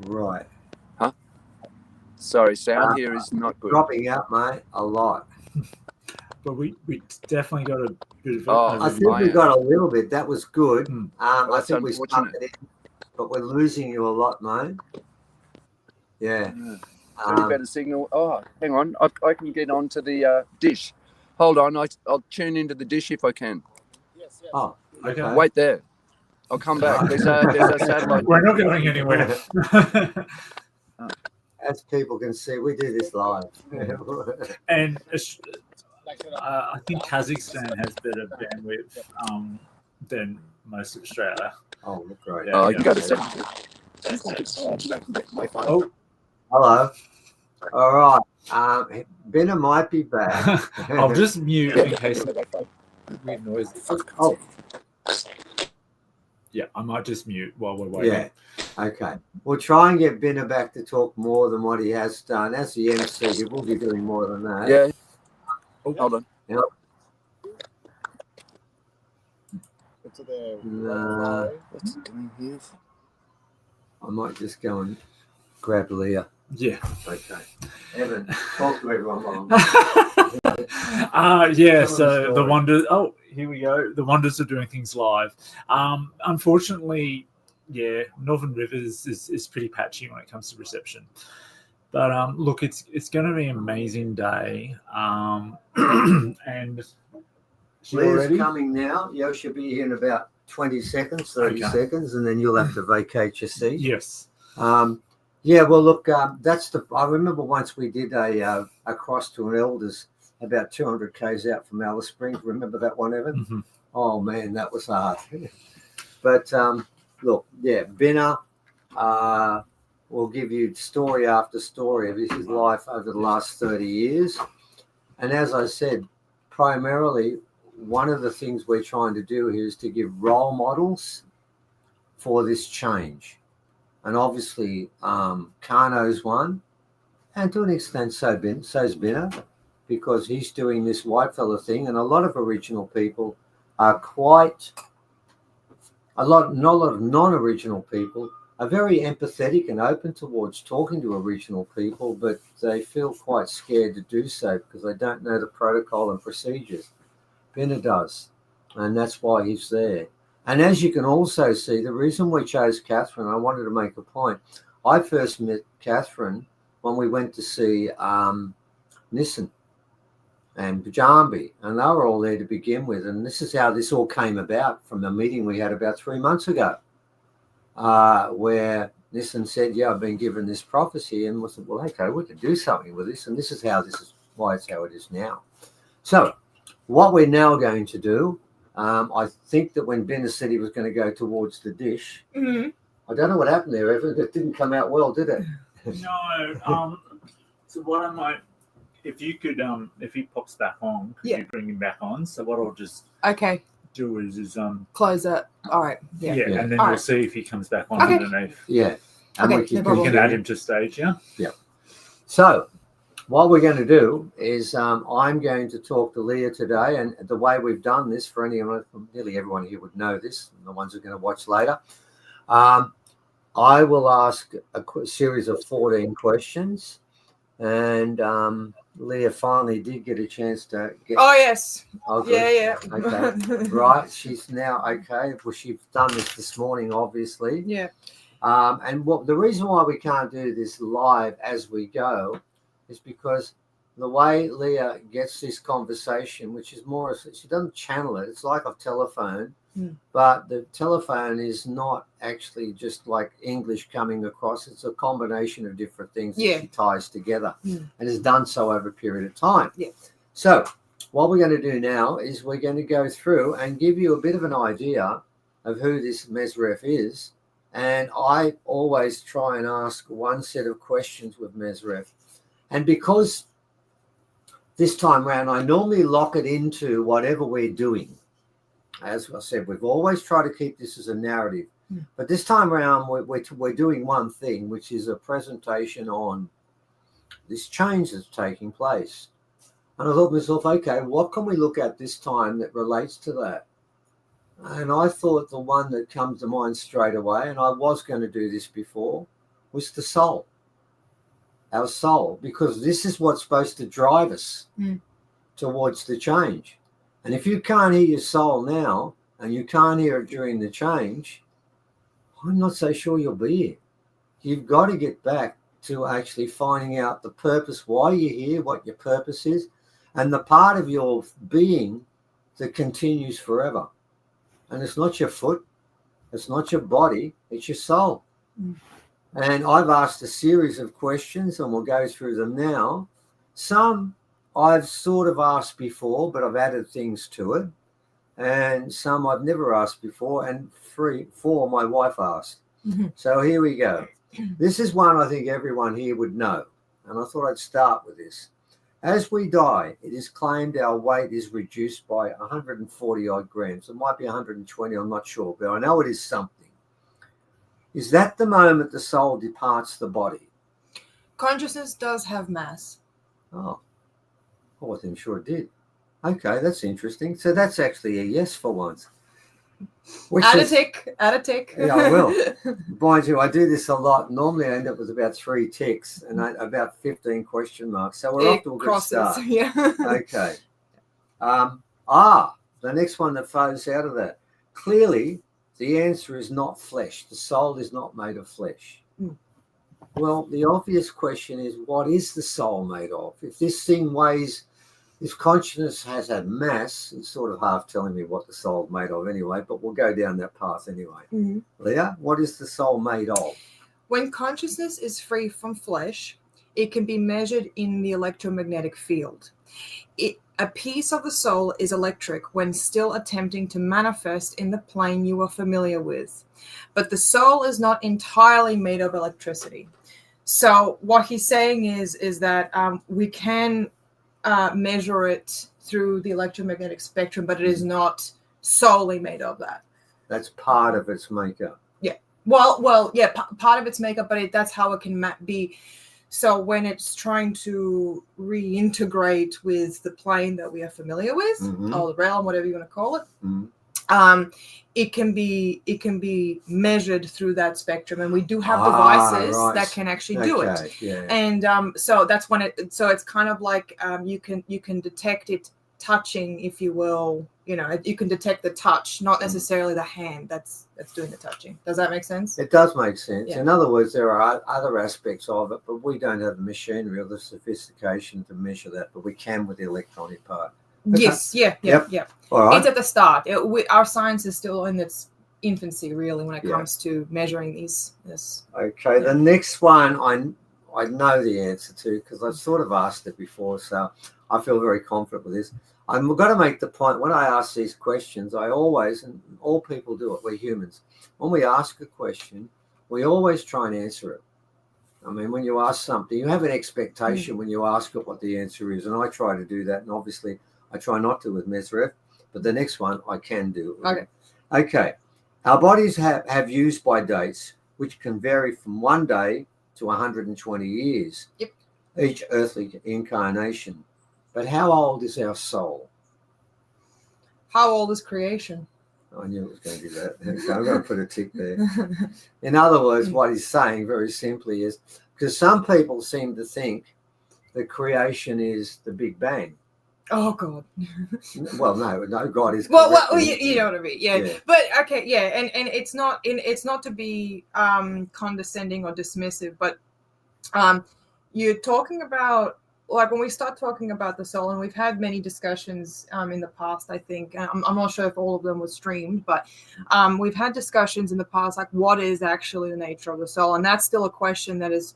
right. Huh? Sorry, sound here is not good. Dropping out, mate, a lot. But we definitely got a bit of I think we got a little bit. That was good. Well, I think we stuck it in, but we're losing you a lot, mate. Yeah. Any better signal? Oh, hang on. I can get onto the dish. Hold on. I'll tune into the dish if I can. Yes. Oh, okay. Wait there. I'll come back. There's a satellite. We're not going anywhere. As people can see, we do this live. And I think Kazakhstan has better bandwidth than most of Australia. Oh, great. Oh, you got to Oh, hello. All right. Binnah might be back. I'll just mute in case weird noise. Oh. Yeah, I might just mute while we're waiting. Yeah. Okay. We'll try and get Binnah back to talk more than what he has done. As the MC, he will be doing more than that. Yeah. Oh, hold on. Yep. What's it doing here? I might just go and grab Leah. Yeah. Okay. Evan, talk to everyone while yeah, so the wonders. Oh, here we go. The wonders of doing things live. Unfortunately, yeah, Northern Rivers is pretty patchy when it comes to reception. But look, it's going to be an amazing day. And Leah's coming now. Yo should be here in about 20 seconds, 30 seconds, and then you'll have to vacate your seat. Yes. Yeah, well, look, I remember once we did a cross to an elders about 200 k's out from Alice Springs. Remember that one, Evan? Mm-hmm. Oh man, that was hard. But look, yeah, Binnah will give you story after story of his life over the last 30 years. And as I said, primarily, one of the things we're trying to do here is to give role models for this change. And obviously, Kano's one, and to an extent, so's Binnah, because he's doing this white fella thing, and a lot of original people are not a lot of non-original people are very empathetic and open towards talking to original people, but they feel quite scared to do so because they don't know the protocol and procedures. Binnah does, and that's why he's there. And as you can also see, the reason we chose Katharine, I wanted to make a point. I first met Katharine when we went to see Nissan and Pajambi, and they were all there to begin with. And this is how this all came about from a meeting we had about 3 months ago, where Nissan said, yeah, I've been given this prophecy, and we said, well, okay, we can do something with this, and this is why it's how it is now. So what we're now going to do, I think that when Binnah said he was going to go towards the dish, I don't know what happened there, Evan. It didn't come out well, did it? No. So what I might, if you could, if he pops back on, could you bring him back on? So what I'll just do is close it. All right. Yeah. And then we'll see if he comes back on underneath. Yeah. And we can add him to stage. Yeah. So what we're going to do is I'm going to talk to Leah today, and the way we've done this for anyone, nearly everyone here would know this, and the ones who are going to watch later. I will ask a series of 14 questions, and Leah finally did get a chance to get. Oh yes. Okay. Yeah. Okay. Right. She's now okay. Well, she's done this morning, obviously. Yeah. And the reason why we can't do this live as we go is because the way Leah gets this conversation, which is more, she doesn't channel it. It's like a telephone, but the telephone is not actually just like English coming across. It's a combination of different things that she ties together and has done so over a period of time. Yeah. So what we're going to do now is we're going to go through and give you a bit of an idea of who this Mesref is. And I always try and ask one set of questions with Mesref. And because this time round, I normally lock it into whatever we're doing. As I said, we've always tried to keep this as a narrative. But this time around, we're doing one thing, which is a presentation on this change that's taking place. And I thought to myself, okay, what can we look at this time that relates to that? And I thought the one that comes to mind straight away, and I was going to do this before, was the soul. Our soul, because this is what's supposed to drive us towards the change. And if you can't hear your soul now, and you can't hear it during the change, I'm not so sure you'll be here. You've got to get back to actually finding out the purpose, why you're here, what your purpose is, and the part of your being that continues forever. And it's not your foot, it's not your body, it's your soul. And I've asked a series of questions, and we'll go through them now. Some I've sort of asked before, but I've added things to it. And some I've never asked before, and four my wife asked. So here we go. This is one I think everyone here would know. And I thought I'd start with this. As we die, it is claimed our weight is reduced by 140 odd grams. It might be 120, I'm not sure, but I know it is something. Is that the moment the soul departs the body? Consciousness does have mass. Oh, I wasn't sure it did. Okay, that's interesting. So that's actually a yes for once. Add a tick. Yeah, I will. Mind you, I do this a lot. Normally I end up with about 3 ticks and about 15 question marks. So we're off to a good start. Yeah. Okay. The next one that flows out of that. Clearly, the answer is not flesh. The soul is not made of flesh. Well, the obvious question is, what is the soul made of? If this thing weighs, if consciousness has a mass, it's sort of half telling me what the soul is made of anyway, but we'll go down that path anyway. Leah, what is the soul made of? When consciousness is free from flesh, it can be measured in the electromagnetic field. A piece of the soul is electric when still attempting to manifest in the plane you are familiar with. But the soul is not entirely made of electricity. So what he's saying is that we can measure it through the electromagnetic spectrum, but it is not solely made of that. That's part of its makeup. Yeah. Well, yeah, part of its makeup, but that's how it can be. So when it's trying to reintegrate with the plane that we are familiar with, or the realm, whatever you want to call it, it can be measured through that spectrum, and we do have devices that can actually do it. Yeah. And so that's when it's kind of like you can detect it touching, if you will. You know, you can detect the touch, not necessarily the hand that's doing the touching. Does that make sense? It does make sense. Yeah. In other words, there are other aspects of it, but we don't have the machinery or the sophistication to measure that, but we can with the electronic part. Okay. Yes. Yeah. All right. It's at the start. Our science is still in its infancy, really, when it comes to measuring this. Okay. The next one I know the answer to, because I've sort of asked it before, so I feel very confident with this. I'm going to make the point, when I ask these questions, I always, and all people do it, we're humans, when we ask a question, we always try and answer it. I mean, when you ask something, you have an expectation when you ask it what the answer is, and I try to do that, and obviously I try not to with Mesref, but the next one I can do. Okay. Our bodies have use-by dates, which can vary from 1 day to 120 years, each earthly incarnation. But how old is our soul? How old is creation? I knew it was going to do that. Okay, I'm going to put a tick there. In other words, what he's saying very simply is, because some people seem to think that creation is the Big Bang. Oh God. Well, no, God is. Well, you know what I mean. Yeah. But okay, yeah, and it's not to be condescending or dismissive, but you're talking about, like, when we start talking about the soul, and we've had many discussions in the past, I think, I'm not sure if all of them were streamed, but we've had discussions in the past, like, what is actually the nature of the soul? And that's still a question that is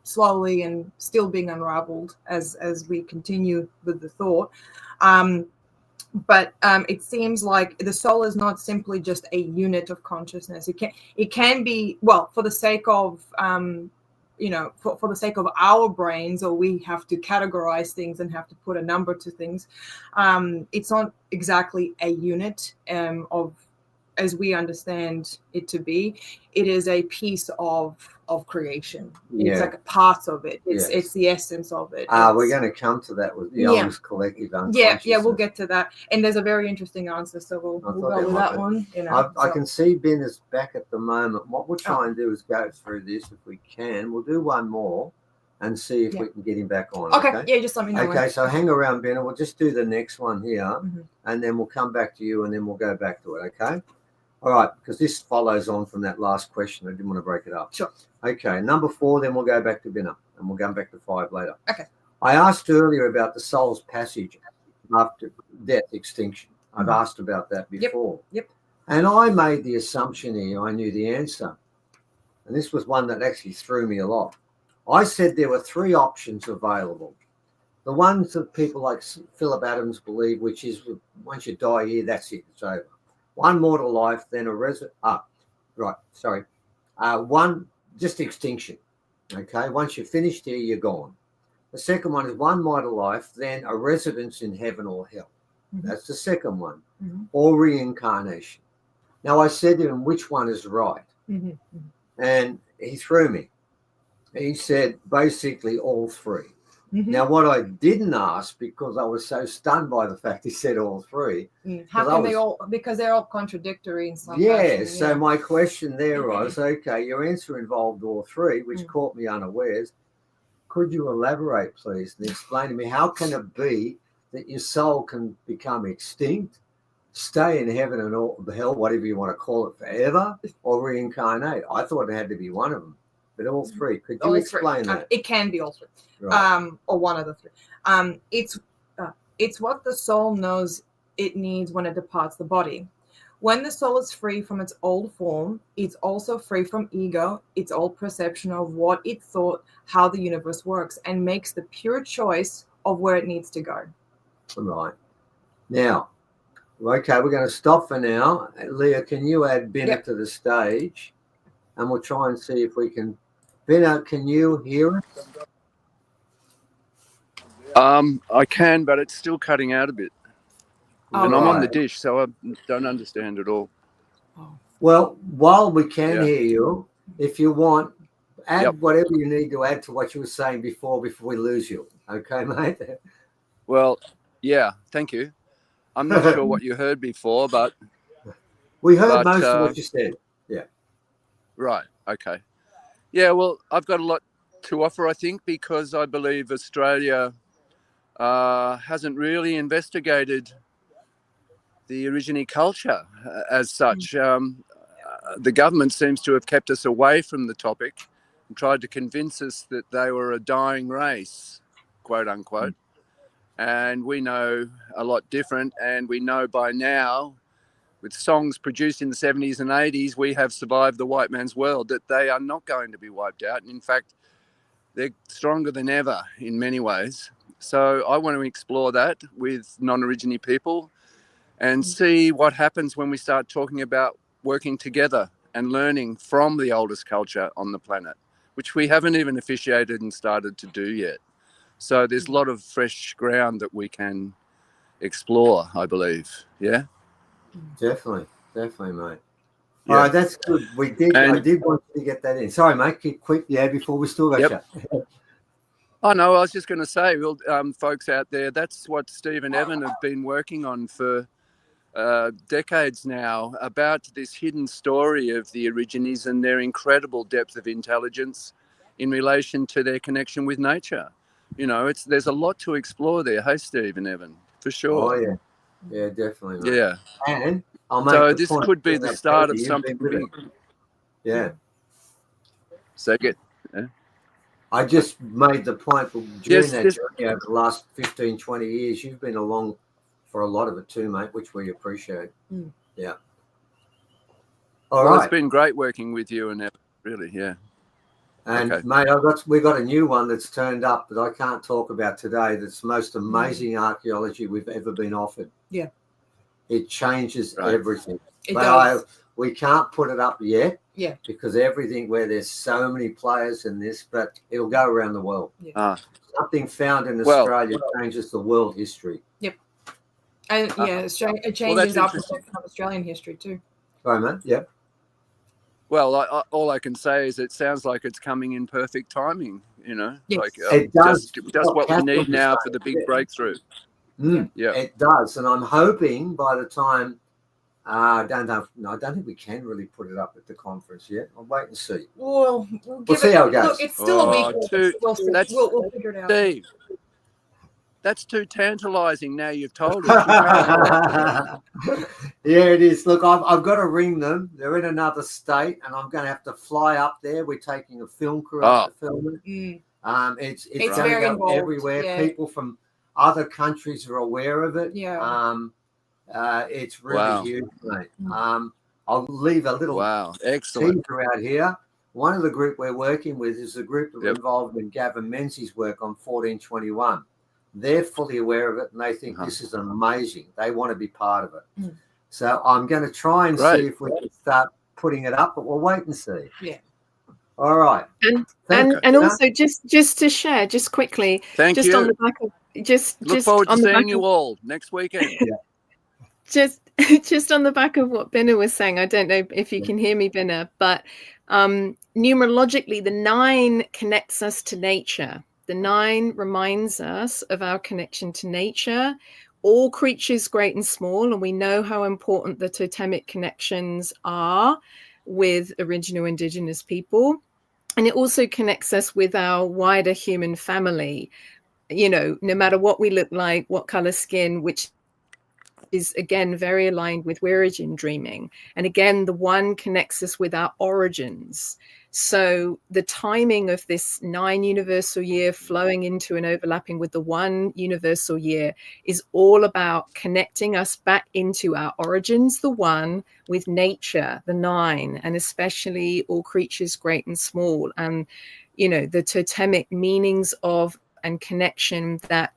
slowly and still being unraveled as we continue with the thought. But it seems like the soul is not simply just a unit of consciousness. It can be, well, for the sake of for the sake of our brains, or we have to categorize things and have to put a number to things. It's not exactly a unit of, as we understand it to be. It is a piece of creation. It's like a part of it. It's the essence of it. We're going to come to that with Jung's collective unconsciousness. Yeah, we'll get to that. And there's a very interesting answer, so we'll go with that one. I can see Binnah's back at the moment. What we'll try and do is go through this if we can. We'll do one more and see if we can get him back on. Okay, yeah, just let me know. Okay, so hang around, Binnah. We'll just do the next one here, and then we'll come back to you, and then we'll go back to it, okay? All right, because this follows on from that last question. I didn't want to break it up. Sure. Okay, number 4, then we'll go back to Binnah, and we'll go back to 5 later. Okay. I asked earlier about the soul's passage after death, extinction. I've asked about that before. Yep. And I made the assumption here I knew the answer. And this was one that actually threw me a lot. I said there were 3 options available. The ones that people like Philip Adams believe, which is once you die here, that's it, it's over. One mortal life, then one, just extinction. Okay, once you're finished here, you're gone. The second one is one mortal life, then a residence in heaven or hell. That's the second one, or reincarnation. Now, I said to him, which one is right? And he threw me. He said, basically, all 3. Now, what I didn't ask, because I was so stunned by the fact he said all 3. How can they all? Because they're all contradictory in some fashion. Yeah. So my question there was, okay, your answer involved all 3, which caught me unawares. Could you elaborate, please, and explain to me how can it be that your soul can become extinct, stay in heaven and all, hell, whatever you want to call it, forever, or reincarnate? I thought it had to be one of them. But all 3. Could you explain that? It can be all 3, right. Or one of the 3. It's what the soul knows it needs when it departs the body. When the soul is free from its old form, it's also free from ego, its old perception of what it thought, how the universe works, and makes the pure choice of where it needs to go. Right. Now, okay, we're going to stop for now. Leah, can you add Binnah to the stage? And we'll try and see if we can. Binnah, can you hear us? I can, but it's still cutting out a bit. And I'm on the dish, so I don't understand at all. Well, while we can hear you, if you want, add whatever you need to add to what you were saying before we lose you. Okay, mate? Well, yeah, thank you. I'm not sure what you heard before, but We heard But, most of what you said. Right. Okay. Yeah. Well, I've got a lot to offer, I think, because I believe Australia hasn't really investigated the Aborigine culture as such. The government seems to have kept us away from the topic and tried to convince us that they were a dying race, quote unquote. And we know a lot different. And we know by now, with songs produced in the 70s and 80s, we have survived the white man's world, that they are not going to be wiped out. And in fact, they're stronger than ever in many ways. So I want to explore that with non-Aborigine people and see what happens when we start talking about working together and learning from the oldest culture on the planet, which we haven't even officiated and started to do yet. So there's a lot of fresh ground that we can explore, I believe. Yeah? Definitely, mate. Yeah. All right, that's good. I did want you to get that in. Sorry, mate, keep quick. Yeah, before we still got you. Oh, no, I was just going to say, well, folks out there, that's what Steve and Evan have been working on for decades now, about this hidden story of the Aborigines and their incredible depth of intelligence in relation to their connection with nature. You know, there's a lot to explore there. Hey, Steve and Evan, for sure. Oh, yeah. Yeah, definitely, mate. Yeah. And I'll make So the this point could be that the start of you've something been big. living. Yeah. Second. Yeah. I just made the point that during Yes, that yes. journey over the last 15, 20 years, you've been along for a lot of it too, mate, which we appreciate. Yeah. All Well, right. it's been great working with you and Evan, really, yeah. And Okay. mate, we got a new one that's turned up that I can't talk about today. That's the most amazing archaeology we've ever been offered. Yeah. It changes Right. It everything. does. We can't put it up yet. Yeah. Because everything where there's so many players in this, but it'll go around the world. Yeah. Something found in Well- Australia changes the world history. And yeah, it changes our perception of Australian history too. Right, man. Yeah. Well, all I can say is it sounds like it's coming in perfect timing, you know, Yes. like It does. just what we Katharine need was now saying. for the big breakthrough. Yeah. It does. And I'm hoping by the time, I don't think we can really put it up at the conference yet. I'll wait and see. We'll see how it goes. Look, it's still a week. We'll figure it out. Steve, that's too tantalising now you've told us. Yeah, it is. Look, I've got to ring them. They're in another state, and I'm going to have to fly up there. We're taking a film crew up to film it. It's going to very go involved, everywhere. yeah. People from other countries are aware of it. Yeah. It's really huge, mate. I'll leave a little Excellent. teaser out here. One of the group we're working with is a group that were involved in Gavin Menzies' work on 1421. They're fully aware of it, and they think this is amazing. They want to be part of it. So I'm going to try and see if we can start putting it up, but we'll wait and see. Yeah. All right. And also just to share, just quickly, Thank you. on the back of Look forward to seeing you all next weekend. Just on the back of what Binnah was saying, I don't know if you can hear me, Binnah, but numerologically, the 9 connects us to nature. The 9 reminds us of our connection to nature, all creatures great and small, and we know how important the totemic connections are with Aboriginal Indigenous people. And it also connects us with our wider human family, you know, no matter what we look like, what color skin, which is again very aligned with origin dreaming. And again, the 1 connects us with our origins. So the timing of this 9 universal year flowing into and overlapping with the 1 universal year is all about connecting us back into our origins, the 1, with nature, the 9, and especially all creatures great and small. And, you know, the totemic meanings of and connection that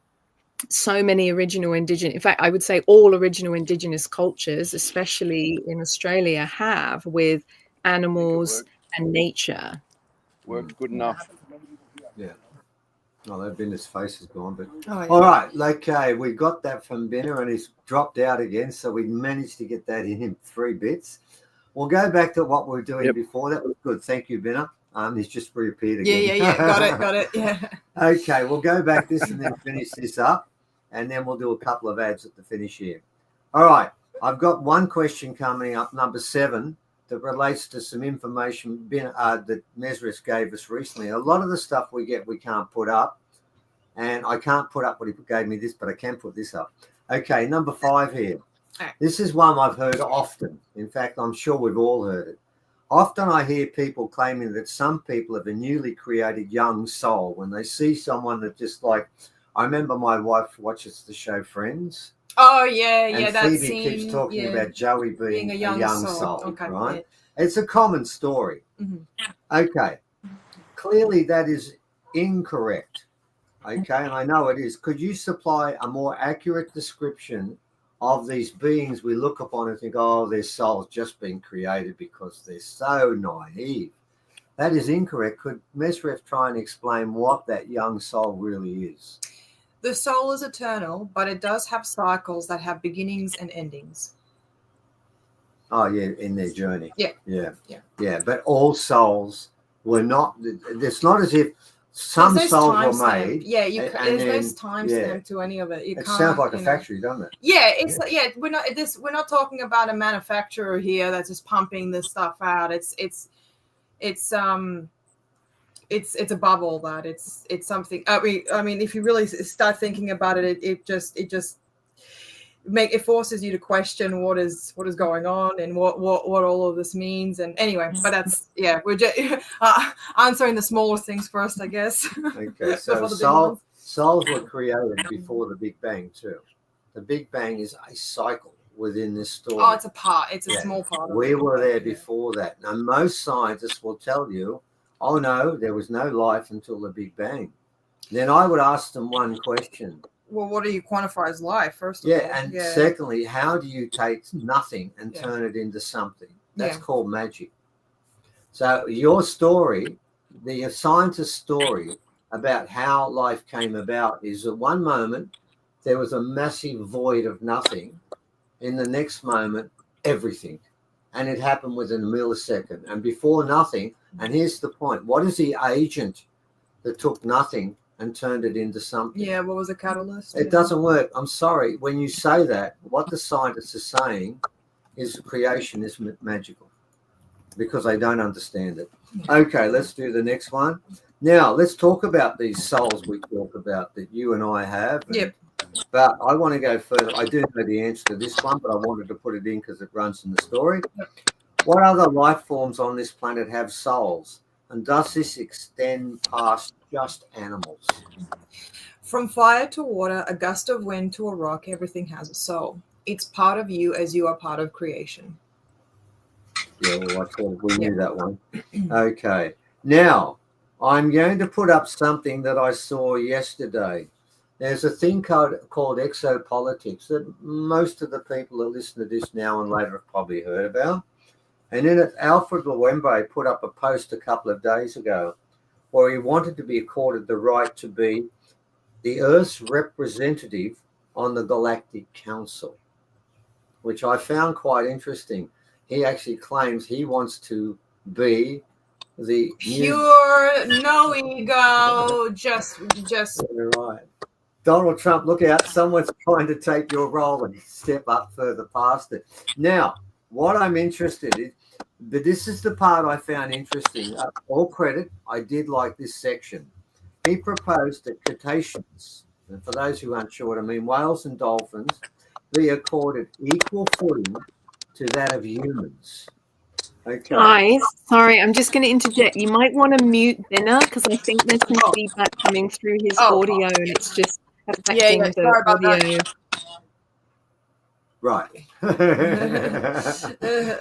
so many original Indigenous, in fact, I would say all original Indigenous cultures, especially in Australia, have with animals and nature. Worked good enough. Yeah. Oh, that Binnah's face is gone, but all right. Okay, we got that from Binnah, and he's dropped out again, so we managed to get that in 3 bits. We'll go back to what we were doing before. That was good. Thank you, Binnah. He's just reappeared again. Yeah. Got it. Yeah. Okay, we'll go back this and then finish this up, and then we'll do a couple of ads at the finish here. All right. I've got one question coming up, number 7, that relates to some information that Mesrith gave us recently. A lot of the stuff we get, we can't put up. And I can't put up what he gave me this, but I can put this up. Okay, number 5 here. Right. This is one I've heard often. In fact, I'm sure we've all heard it. Often I hear people claiming that some people have a newly created young soul when they see someone that just like, I remember my wife watches the show Friends. Oh, yeah, yeah. And That Phoebe scene, keeps talking yeah, about Joey being a young soul, Okay, right? yeah. It's a common story. Okay. Clearly that is incorrect. Okay, and I know it is. Could you supply a more accurate description of these beings we look upon and think, oh, their soul's just been created because they're so naive? That is incorrect. Could Mesrith try and explain what that young soul really is? The soul is eternal, but it does have cycles that have beginnings and endings. Oh, yeah, in their journey. Yeah. Yeah, but all souls were not, it's not as if some souls were made. Yeah, there's no timestamp to any of it. It sounds like a factory, doesn't it? Yeah, we're not talking about a manufacturer here that's just pumping this stuff out. It's above all that. It's something. I mean, if you really start thinking about it, it forces you to question what is going on and what all of this means. And anyway, but that's we're just answering the smaller things first, I guess. Okay, so souls were created before the Big Bang too. The Big Bang is a cycle within this story. Oh, it's a part. It's a small part. We were there before that. Now, most scientists will tell you, oh no, there was no life until the Big Bang. Then I would ask them one question. Well, what do you quantify as life, first of all? And secondly, how do you take nothing and turn it into something? That's called magic. So your story, the scientist's story about how life came about is at one moment there was a massive void of nothing. In the next moment, everything. And it happened within a millisecond. And before nothing, and here's the point, what is the agent that took nothing and turned it into something? Yeah, what was the catalyst? It doesn't work. I'm sorry. When you say that, what the scientists are saying is creation is magical because they don't understand it. Okay, let's do the next one. Now, let's talk about these souls we talk about that you and I have. Yep. But I want to go further. I do know the answer to this one, but I wanted to put it in because it runs in the story. What other life forms on this planet have souls? And does this extend past just animals? From fire to water, a gust of wind to a rock, everything has a soul. It's part of you as you are part of creation. Yeah, well, I thought we knew that one. Okay. Now, I'm going to put up something that I saw yesterday. There's a thing called exopolitics that most of the people that listen to this now and later have probably heard about. And in it, Alfred Lwembe put up a post a couple of days ago where he wanted to be accorded the right to be the Earth's representative on the Galactic Council, which I found quite interesting. He actually claims he wants to be the pure, no ego, just right. Donald Trump, look out, someone's trying to take your role and step up further past it. Now, what I'm interested in, but this is the part I found interesting. All credit, I did like this section. He proposed that cetaceans, and for those who aren't sure what I mean, whales and dolphins, be accorded equal footing to that of humans. Okay. Guys, sorry, I'm just going to interject. You might want to mute Binnah because I think there's some feedback coming through his audio and it's just affecting the audio. Right.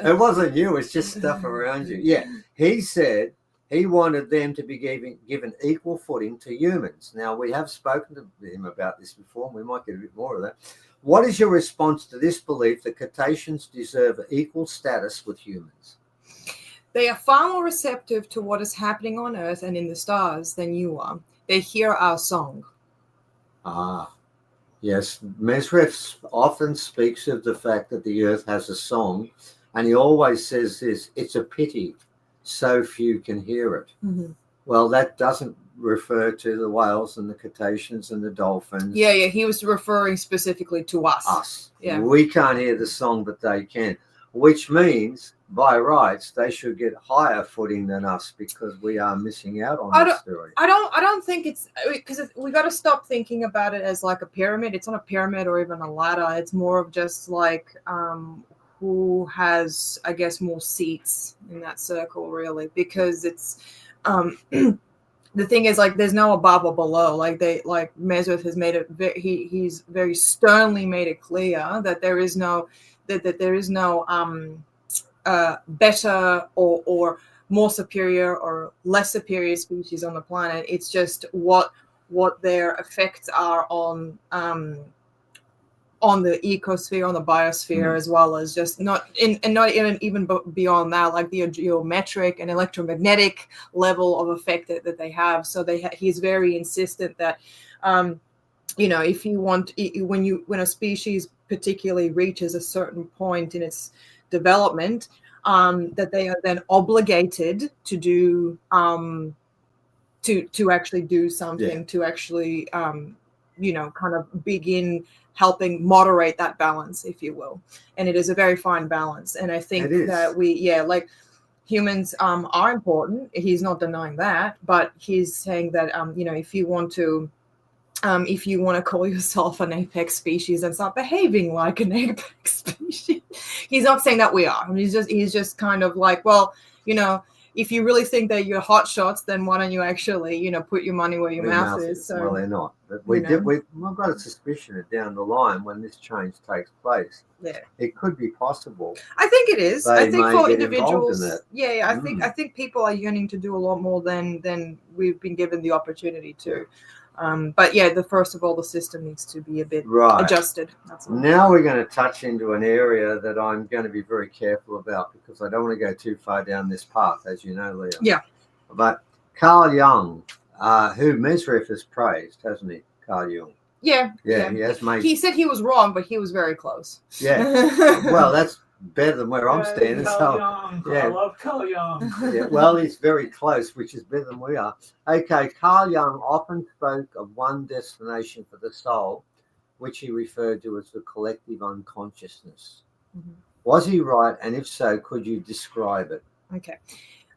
It wasn't you, it's just stuff around you. Yeah. He said he wanted them to be given equal footing to humans. Now, we have spoken to him about this before, and we might get a bit more of that. What is your response to this belief that cetaceans deserve equal status with humans? They are far more receptive to what is happening on Earth and in the stars than you are. They hear our song. Ah, yes. Mesrith often speaks of the fact that the Earth has a song, and he always says this, it's a pity so few can hear it. Mm-hmm. Well, that doesn't refer to the whales and the cetaceans and the dolphins. Yeah, he was referring specifically to us. Us. Yeah. We can't hear the song, but they can, which means by rights they should get higher footing than us because we are missing out on this story. I don't think it's because we got to stop thinking about it as like a pyramid. It's not a pyramid or even a ladder. It's more of just like who has, I guess, more seats in that circle, really, because it's the thing is, like, there's no above or below. Like Mesrith has made it. He's very sternly made it clear that there is no better or more superior or less superior species on the planet. It's just what their effects are on the ecosphere, on the biosphere, as well as just not even beyond that, like the geometric and electromagnetic level of effect that they have. So he's very insistent that if you want, when a species particularly reaches a certain point in its development, that they are then obligated to do to actually do something, to actually kind of begin helping moderate that balance, if you will. And it is a very fine balance. And I think that like humans are important. He's not denying that, but he's saying that if you want to call yourself an apex species and start behaving like an apex species, he's not saying that we are. I mean, he's just kind of like, well, if you really think that you're hot shots, then why don't you actually, put your money where your mouth is? So, well, they're not. But we've got a suspicion that down the line, when this change takes place, it could be possible. I think it is. I think for individuals, in I think people are yearning to do a lot more than we've been given the opportunity to. But first of all, the system needs to be a bit adjusted. That's all. Now we're going to touch into an area that I'm going to be very careful about because I don't want to go too far down this path, as you know, Leah. Yeah. But Carl Jung, who Mesrith has praised, hasn't he? Carl Jung. Yeah. He has made. He said he was wrong, but he was very close. Yeah. Well, that's better than where I'm standing. Carl Jung. I love Carl Jung. Yeah, well, he's very close, which is better than we are. Okay, Carl Jung often spoke of one destination for the soul, which he referred to as the collective unconsciousness. Mm-hmm. Was he right? And if so, could you describe it? Okay.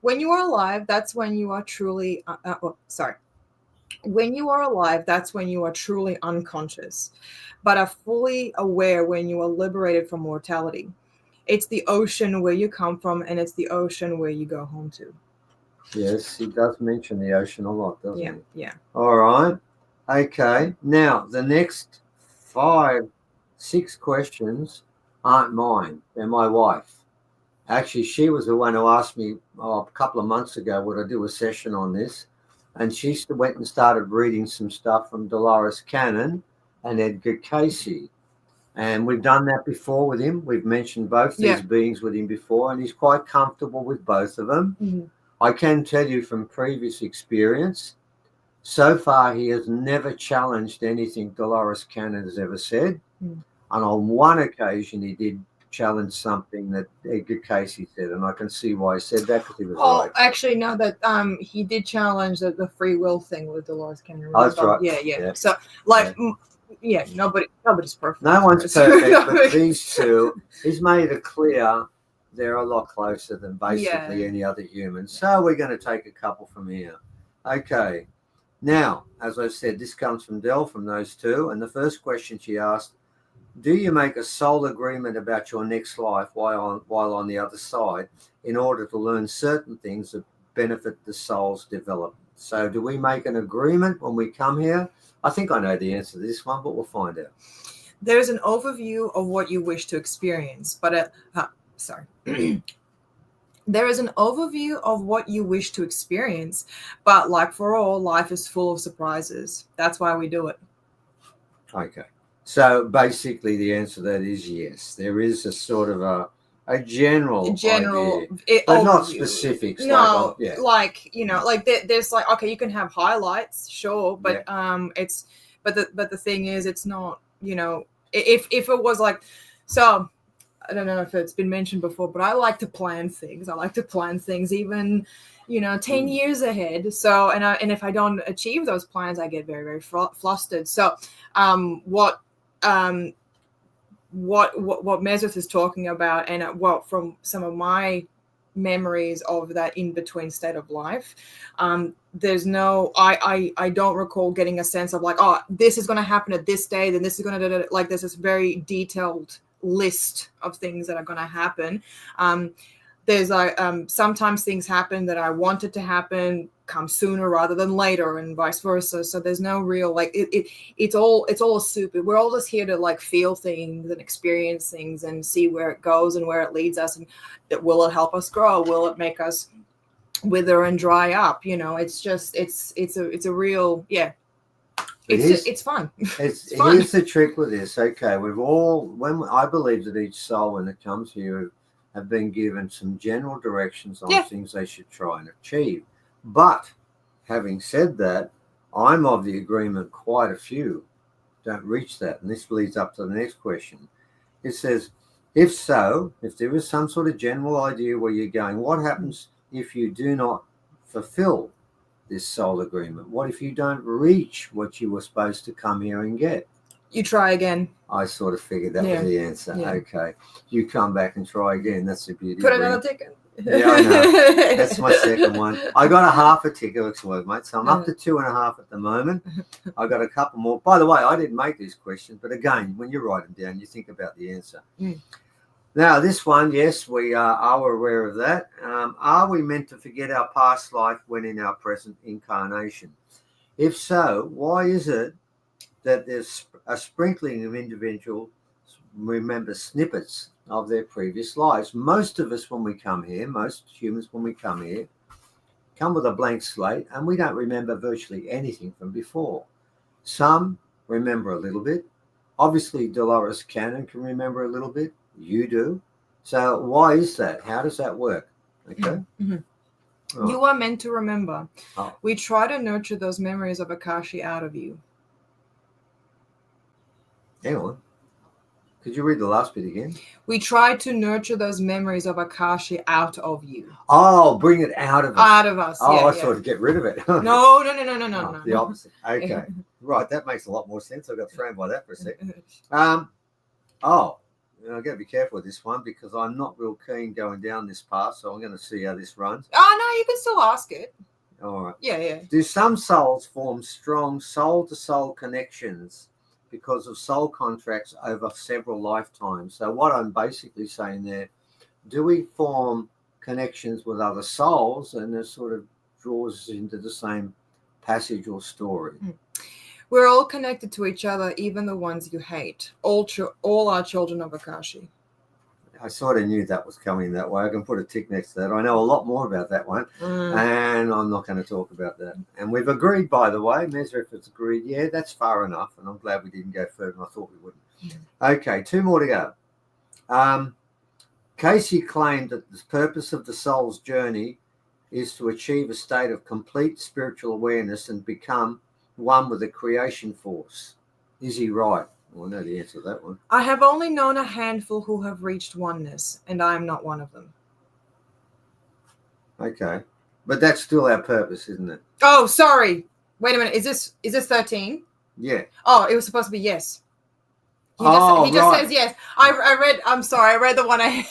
When you are alive, that's when you are truly... When you are alive, that's when you are truly unconscious, but are fully aware when you are liberated from mortality. It's the ocean where you come from, and it's the ocean where you go home to. Yes, he does mention the ocean a lot, doesn't he? Yeah. All right. Okay. Now, the next 5-6 questions aren't mine. They're my wife. Actually, she was the one who asked me a couple of months ago would I do a session on this. And she went and started reading some stuff from Dolores Cannon and Edgar Cayce. And we've done that before with him. We've mentioned both these beings with him before, and he's quite comfortable with both of them. Mm-hmm. I can tell you from previous experience, so far he has never challenged anything Dolores Cannon has ever said. Mm. And on one occasion he did challenge something that Edgar Cayce said, and I can see why he said that because he was right. Actually, no, that he did challenge the free will thing with Dolores Cannon. Oh, that's right. Yeah. So, nobody's perfect. No one's perfect, but these two, he's made it clear they're a lot closer than basically any other human. So we're going to take a couple from here. Okay. Now, as I said, this comes from Del, from those two, and the first question she asked, do you make a soul agreement about your next life while on the other side in order to learn certain things that benefit the soul's development? So do we make an agreement when we come here? I think I know the answer to this one, but we'll find out. There's an overview of what you wish to experience, but there is an overview of what you wish to experience, but like for all, life is full of surprises. That's why we do it. Okay. So basically the answer to that is yes. There is a sort of a general idea, but not specifics. No, there's like, okay, you can have highlights, sure, but but the thing is, it's not, if it was like, so I don't know if it's been mentioned before, but I like to plan things. I like to plan things even, 10 years ahead. So, and if I don't achieve those plans, I get very, very flustered. So, what Mesut is talking about, and from some of my memories of that in between state of life, there's no, I don't recall getting a sense of like, oh, this is going to happen at this day, then this is going to, like, there's this very detailed list of things that are going to happen. There's sometimes things happen that I wanted to happen come sooner rather than later, and vice versa. So there's no real, like, it's all a soup. We're all just here to like feel things and experience things and see where it goes and where it leads us, and will it help us grow? Will it make us wither and dry up? It's just it's a real, yeah. It's fun. It's fun. Here's the trick with this. Okay, I believe that each soul, when it comes here, have been given some general directions on things they should try and achieve. But having said that, I'm of the agreement quite a few don't reach that. And this leads up to the next question. It says, if there is some sort of general idea where you're going, what happens if you do not fulfill this soul agreement? What if you don't reach what you were supposed to come here and get? You try again. I sort of figured that was the answer. Yeah. Okay. You come back and try again. That's the beauty. Put another ticket. Yeah, I know. That's my second one. I got a half a ticket, mate. So I'm up to 2.5 at the moment. I got a couple more. By the way, I didn't make these questions, but again, when you write them down, you think about the answer. Now, this one, yes, we are aware of that. Are we meant to forget our past life when in our present incarnation? If so, why is it that there's a sprinkling of individuals remember snippets of their previous lives? Most of us, when we come here, most humans, when we come here, come with a blank slate, and we don't remember virtually anything from before. Some remember a little bit. Obviously, Dolores can remember a little bit. You do. So why is that? How does that work? Okay. Mm-hmm. Oh. You are meant to remember. Oh. We try to nurture those memories of Akashi out of you. Hang on. Could you read the last bit again? We try to nurture those memories of Akashi out of you. Oh, bring it out of us. Out of us. Oh, I sort of get rid of it. No. Oh, the opposite. Okay. Right. That makes a lot more sense. I got thrown by that for a second. I've got to be careful with this one because I'm not real keen going down this path. So I'm going to see how this runs. Oh, no, you can still ask it. All right. Yeah. Do some souls form strong soul-to-soul connections because of soul contracts over several lifetimes? So what I'm basically saying there, do we form connections with other souls and it sort of draws us into the same passage or story? We're all connected to each other, even the ones you hate. All are children of Akashi. I sort of knew that was coming that way. I can put a tick next to that. I know a lot more about that one, and I'm not going to talk about that. And we've agreed, by the way, Mesut has agreed, yeah, that's far enough, and I'm glad we didn't go further than I thought we wouldn't. Okay, 2 more to go. Casey claimed that the purpose of the soul's journey is to achieve a state of complete spiritual awareness and become one with the creation force. Is he right? Well, I know the answer to that one. I have only known a handful who have reached oneness, and I am not one of them. Okay. But that's still our purpose, isn't it? Oh, sorry. Wait a minute. Is this 13? Yeah. Oh, it was supposed to be yes. He just says yes. I'm sorry. I read the one I...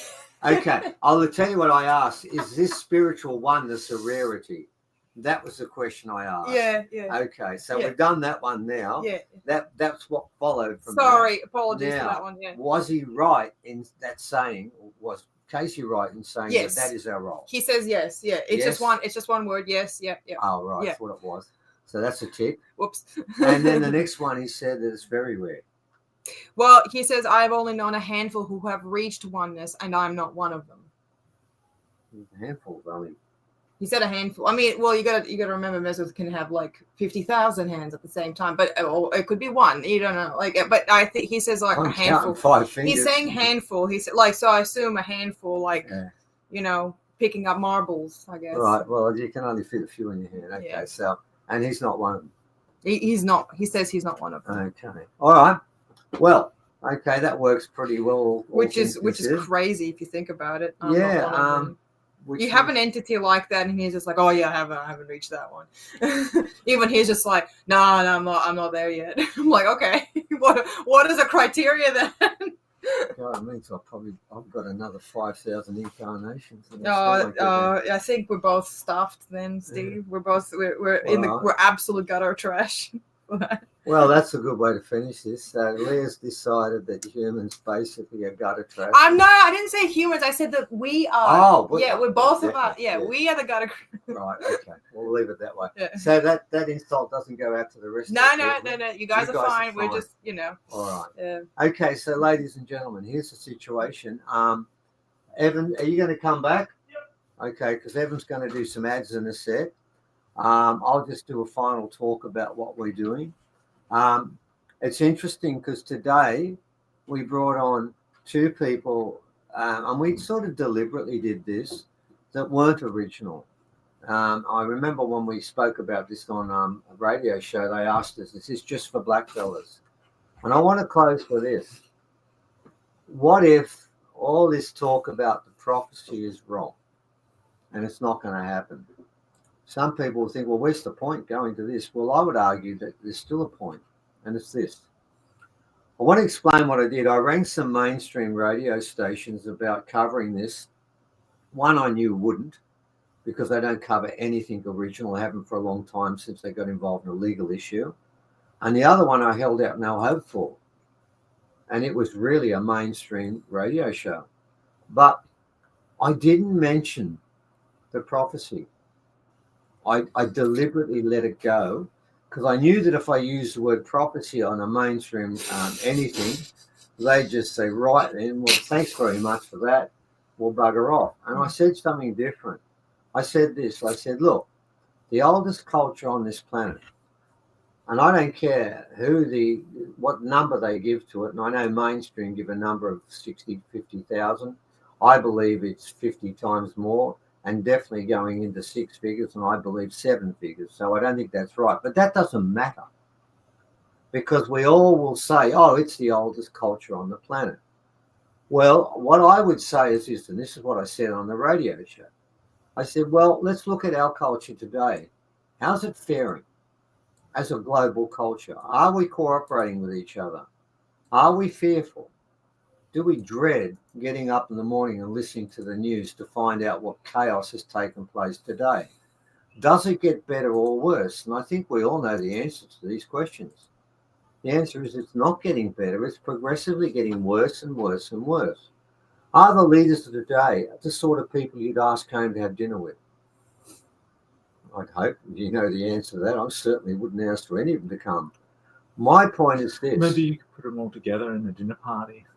Okay. I'll tell you what I asked. Is this spiritual oneness a rarity? That was the question I asked. Yeah. Okay, so we've done that one now. Yeah. That's what followed from Sorry, that. apologies now, for that one. Yeah. Was he right in that saying? Was Casey right in saying that is our role? He says yes. Yeah. It's just one word. Yes. Yeah. Oh, right. Yeah. That's what it was. So that's a tick. Whoops. And then the next one, he said that it's very rare. Well, he says, I've only known a handful who have reached oneness, and I'm not one of them. A handful, only. He said a handful. I mean, well, you got to remember, Mesut can have like 50,000 hands at the same time, but it could be one. You don't know. Like, but I think he says like a handful. 5 fingers. He's saying handful. He said so. I assume a handful, like picking up marbles. I guess. Right. Well, you can only fit a few in your hand. Okay. Yeah. So, and he's not one of them. He's not. He says he's not one of them. Okay. All right. Well, Okay, that works pretty well. all which things is considered. crazy if you think about it. I'm not Yeah. one of them. Which You have an entity like that, and he's just like, "Oh yeah, I haven't reached that one." Even he's just like, "No, I'm not there yet." I'm like, "Okay, what is the criteria then?" God, it means I've got another 5,000 incarnations. I think we're both stuffed then, Steve. We're absolute gutter trash for that. Well, that's a good way to finish this. So Leah's decided that humans basically are gutter trash. I didn't say humans. I said that we are. We're both about. We are the gutter. Right. Okay. We'll leave it that way. Yeah. So that insult doesn't go out to the rest. No. You guys are fine. We're just, All right. Yeah. Okay. So, ladies and gentlemen, here's the situation. Evan, are you going to come back? Yep. Okay, because Evan's going to do some ads in a set. I'll just do a final talk about what we're doing. It's interesting because today we brought on two people, and we sort of deliberately did this, that weren't original. I remember when we spoke about this on a radio show, they asked us, is this just for black fellas? And I want to close with this. What if all this talk about the prophecy is wrong and it's not going to happen? Some people think, well, where's the point going to this? Well, I would argue that there's still a point, and it's this. I want to explain what I did. I rang some mainstream radio stations about covering this. One I knew wouldn't, because they don't cover anything original. They haven't for a long time since they got involved in a legal issue. And the other one I held out no hope for. And it was really a mainstream radio show. But I didn't mention the prophecy. I deliberately let it go because I knew that if I used the word prophecy on a mainstream anything, they'd just say, right then, well, thanks very much for that. We'll bugger off. And I said something different. I said this. I said, look, the oldest culture on this planet, and I don't care what number they give to it, and I know mainstream give a number of 60, 50,000. I believe it's 50 times more. And definitely going into 6 figures, and I believe 7 figures. So I don't think that's right. But that doesn't matter because we all will say, oh, it's the oldest culture on the planet. Well, what I would say is this, and this is what I said on the radio show. I said, well, let's look at our culture today. How's it faring as a global culture? Are we cooperating with each other? Are we fearful? Do we dread getting up in the morning and listening to the news to find out what chaos has taken place today? Does it get better or worse? And I think we all know the answers to these questions. The answer is it's not getting better. It's progressively getting worse and worse and worse. Are the leaders of today the sort of people you'd ask home to have dinner with? I'd hope you know the answer to that. I certainly wouldn't ask for any of them to come. My point is this. Maybe you could put them all together in a dinner party.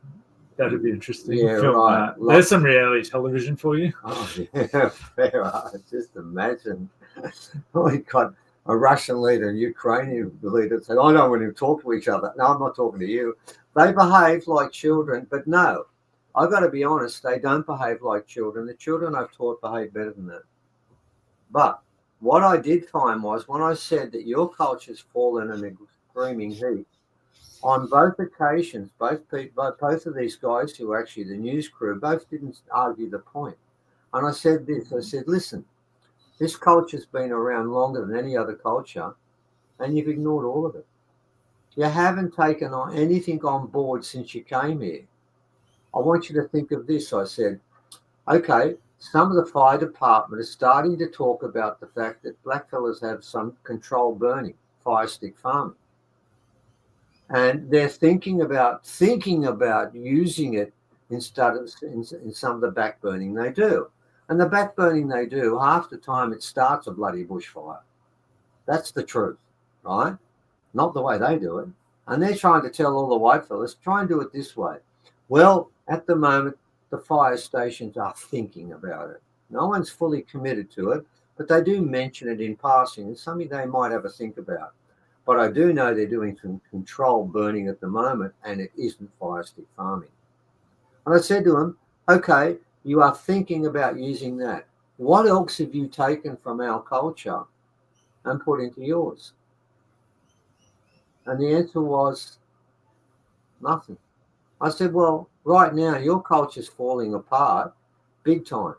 That'd be interesting. Yeah, right. There's some reality television for you. Oh, yeah, fair. Just imagine. We got a Russian leader and Ukrainian leader saying, I don't want to talk to each other. No, I'm not talking to you. They behave like children, but no, I've got to be honest, they don't behave like children. The children I've taught behave better than that. But what I did find was when I said that your culture's fallen in a screaming heap, on both occasions, both of these guys who were actually the news crew, both didn't argue the point. And I said this, I said, listen, this culture's been around longer than any other culture, and you've ignored all of it. You haven't taken anything on board since you came here. I want you to think of this, I said, okay, some of the fire department is starting to talk about the fact that blackfellas have some controlled burning, fire stick farming. And they're thinking about using it in some of the backburning they do. And the backburning they do, half the time it starts a bloody bushfire. That's the truth, right? Not the way they do it. And they're trying to tell all the white fellas, try and do it this way. Well, at the moment, the fire stations are thinking about it. No one's fully committed to it, but they do mention it in passing. It's something they might have a think about. But I do know they're doing some controlled burning at the moment, and it isn't fire stick farming. And I said to them, okay, you are thinking about using that. What else have you taken from our culture and put into yours? And the answer was nothing. I said, well, right now your culture's falling apart big time.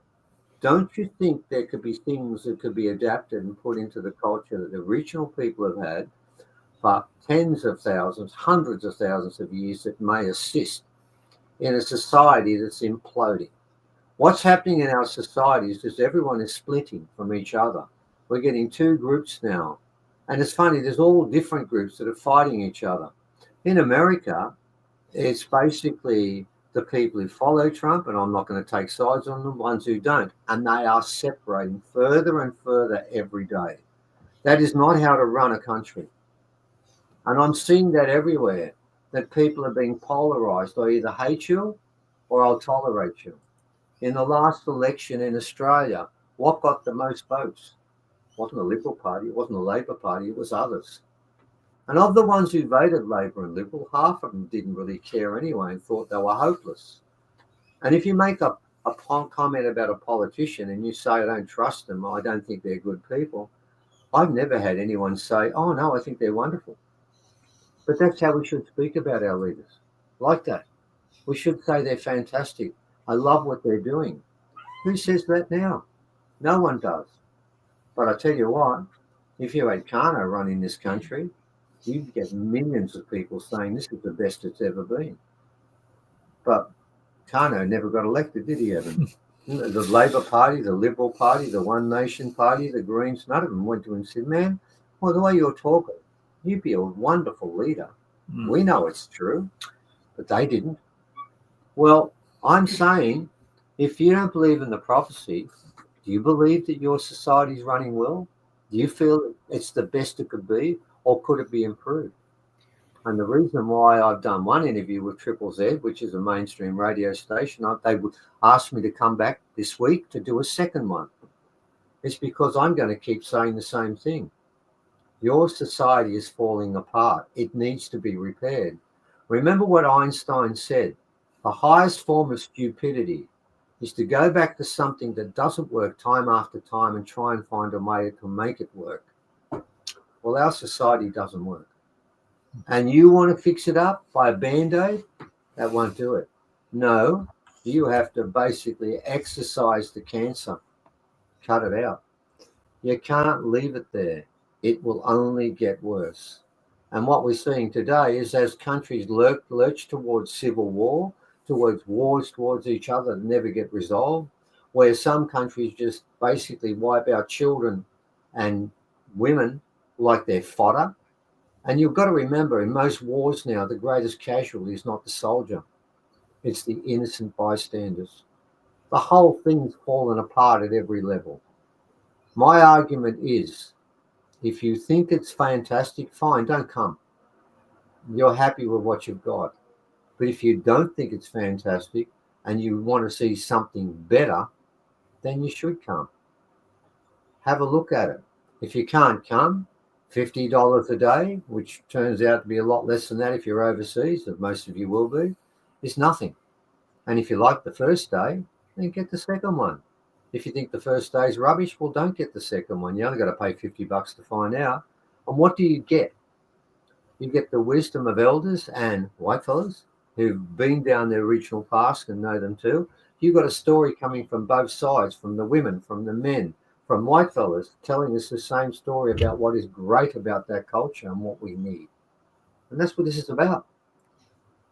Don't you think there could be things that could be adapted and put into the culture that the original people have had for tens of thousands, hundreds of thousands of years that may assist in a society that's imploding? What's happening in our society is just everyone is splitting from each other. We're getting two groups now. And it's funny, there's all different groups that are fighting each other. In America, it's basically the people who follow Trump, and I'm not going to take sides on the ones who don't. And they are separating further and further every day. That is not how to run a country. And I'm seeing that everywhere, that people are being polarized. I either hate you or I'll tolerate you. In the last election in Australia, what got the most votes? It wasn't the Liberal Party, it wasn't the Labor Party, it was others. And of the ones who voted Labor and Liberal, half of them didn't really care anyway and thought they were hopeless. And if you make a comment about a politician and you say, I don't trust them, I don't think they're good people, I've never had anyone say, oh no, I think they're wonderful. But that's how we should speak about our leaders, like that. We should say they're fantastic. I love what they're doing. Who says that now? No one does. But I tell you what, if you had Kano running this country, you'd get millions of people saying this is the best it's ever been. But Kano never got elected, did he, Evan? The Labor Party, the Liberal Party, the One Nation Party, the Greens, none of them went to him and said, man, well, the way you're talking, you'd be a wonderful leader. We know it's true, but they didn't. Well, I'm saying, if you don't believe in the prophecy, do you believe that your society is running well? Do you feel it's the best it could be, or could it be improved? And the reason why I've done one interview with Triple Z, which is a mainstream radio station, they would ask me to come back this week to do a second one. It's because I'm going to keep saying the same thing. Your society is falling apart. It needs to be repaired. Remember what Einstein said. The highest form of stupidity is to go back to something that doesn't work time after time and try and find a way to make it work. Well, our society doesn't work. And you want to fix it up by a Band-Aid? That won't do it. No, you have to basically exercise the cancer. Cut it out. You can't leave it there. It will only get worse. And what we're seeing today is as countries lurch towards civil war, towards wars towards each other that never get resolved, where some countries just basically wipe out children and women like they're fodder. And you've got to remember, in most wars now, the greatest casualty is not the soldier. It's the innocent bystanders. The whole thing's fallen apart at every level. My argument is, if you think it's fantastic, fine, don't come. You're happy with what you've got. But if you don't think it's fantastic and you want to see something better, then you should come. Have a look at it. If you can't come, $50 a day, which turns out to be a lot less than that if you're overseas, as most of you will be, is nothing. And if you like the first day, then get the second one. If you think the first day is rubbish, well, don't get the second one. You only got to pay $50 to find out. And what do you get? You get the wisdom of elders and white fellas who've been down their original past and know them too. You've got a story coming from both sides, from the women, from the men, from white fellas, telling us the same story about what is great about that culture and what we need. And that's what this is about.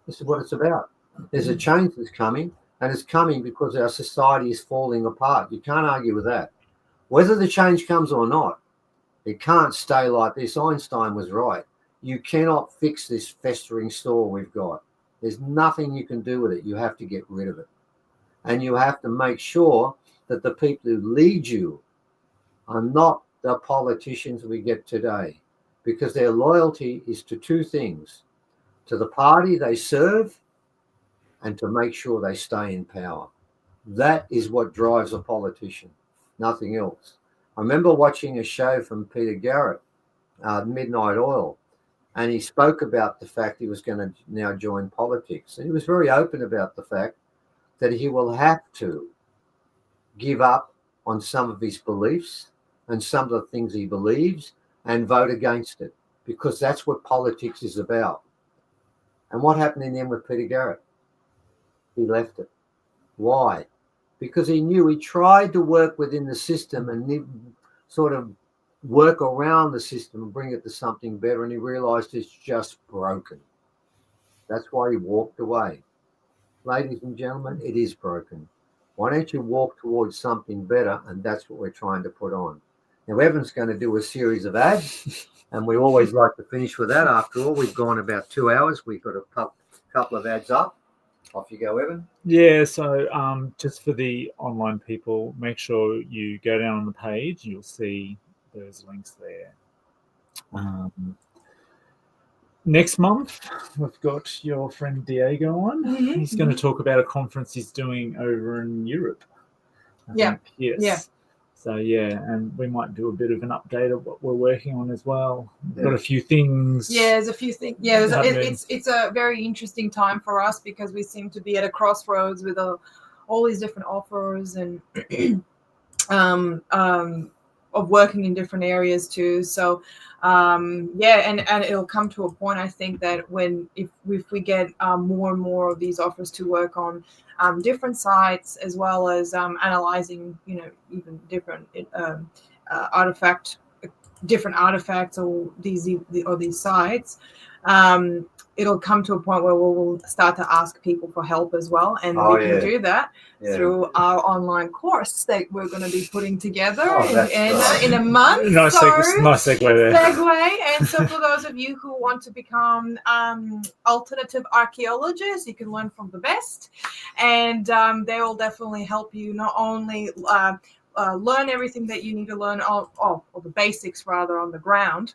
This is what it's about. There's a change that's coming, and it's coming because our society is falling apart. You can't argue with that. Whether the change comes or not, it can't stay like this. Einstein was right. You cannot fix this festering sore we've got. There's nothing you can do with it. You have to get rid of it. And you have to make sure that the people who lead you are not the politicians we get today, because their loyalty is to two things: to the party they serve and to make sure they stay in power. That is what drives a politician, nothing else. I remember watching a show from Peter Garrett, Midnight Oil, and he spoke about the fact he was going to now join politics. And he was very open about the fact that he will have to give up on some of his beliefs and some of the things he believes and vote against it, because that's what politics is about. And what happened in the end with Peter Garrett? he left it. Why? Because he knew he tried to work within the system and sort of work around the system and bring it to something better, and he realized it's just broken. That's why he walked away. Ladies and gentlemen, it is broken. Why don't you walk towards something better? And that's what we're trying to put on. Now, Evan's going to do a series of ads, and we always like to finish with that. After all, we've gone about 2 hours. We've got a couple of ads up. Off you go, Evan. Yeah, so just for the online people, make sure you go down on the page. You'll see those links there. Next month, we've got your friend Diego on. Mm-hmm. He's going to talk about a conference he's doing over in Europe. Yeah. Yes. Yeah. So, yeah, and we might do a bit of an update of what we're working on as well. We've got a few things. Yeah, there's a few things. Yeah, it's a very interesting time for us because we seem to be at a crossroads with all these different offers and of working in different areas too. So, and it'll come to a point, I think, that if we get more and more of these offers to work on different sites, as well as analyzing, even different different artifacts or these sites, it'll come to a point where we'll start to ask people for help as well, and we can do that through our online course that we're going to be putting together in a month. Nice segue there. And so for those of you who want to become alternative archaeologists, you can learn from the best, and they will definitely help you not only learn everything that you need to learn, or the basics rather, on the ground,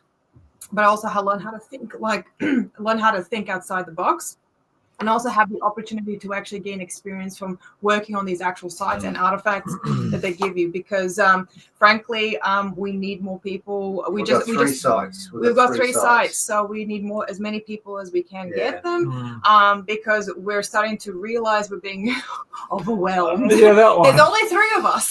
but also learn how to think, learn how to think outside the box, and also have the opportunity to actually gain experience from working on these actual sites and artifacts that they give you. Because frankly, we need more people. We've got three sites, so we need as many people as we can get them. Because we're starting to realize we're being overwhelmed. Yeah, that one. There's only 3 of us.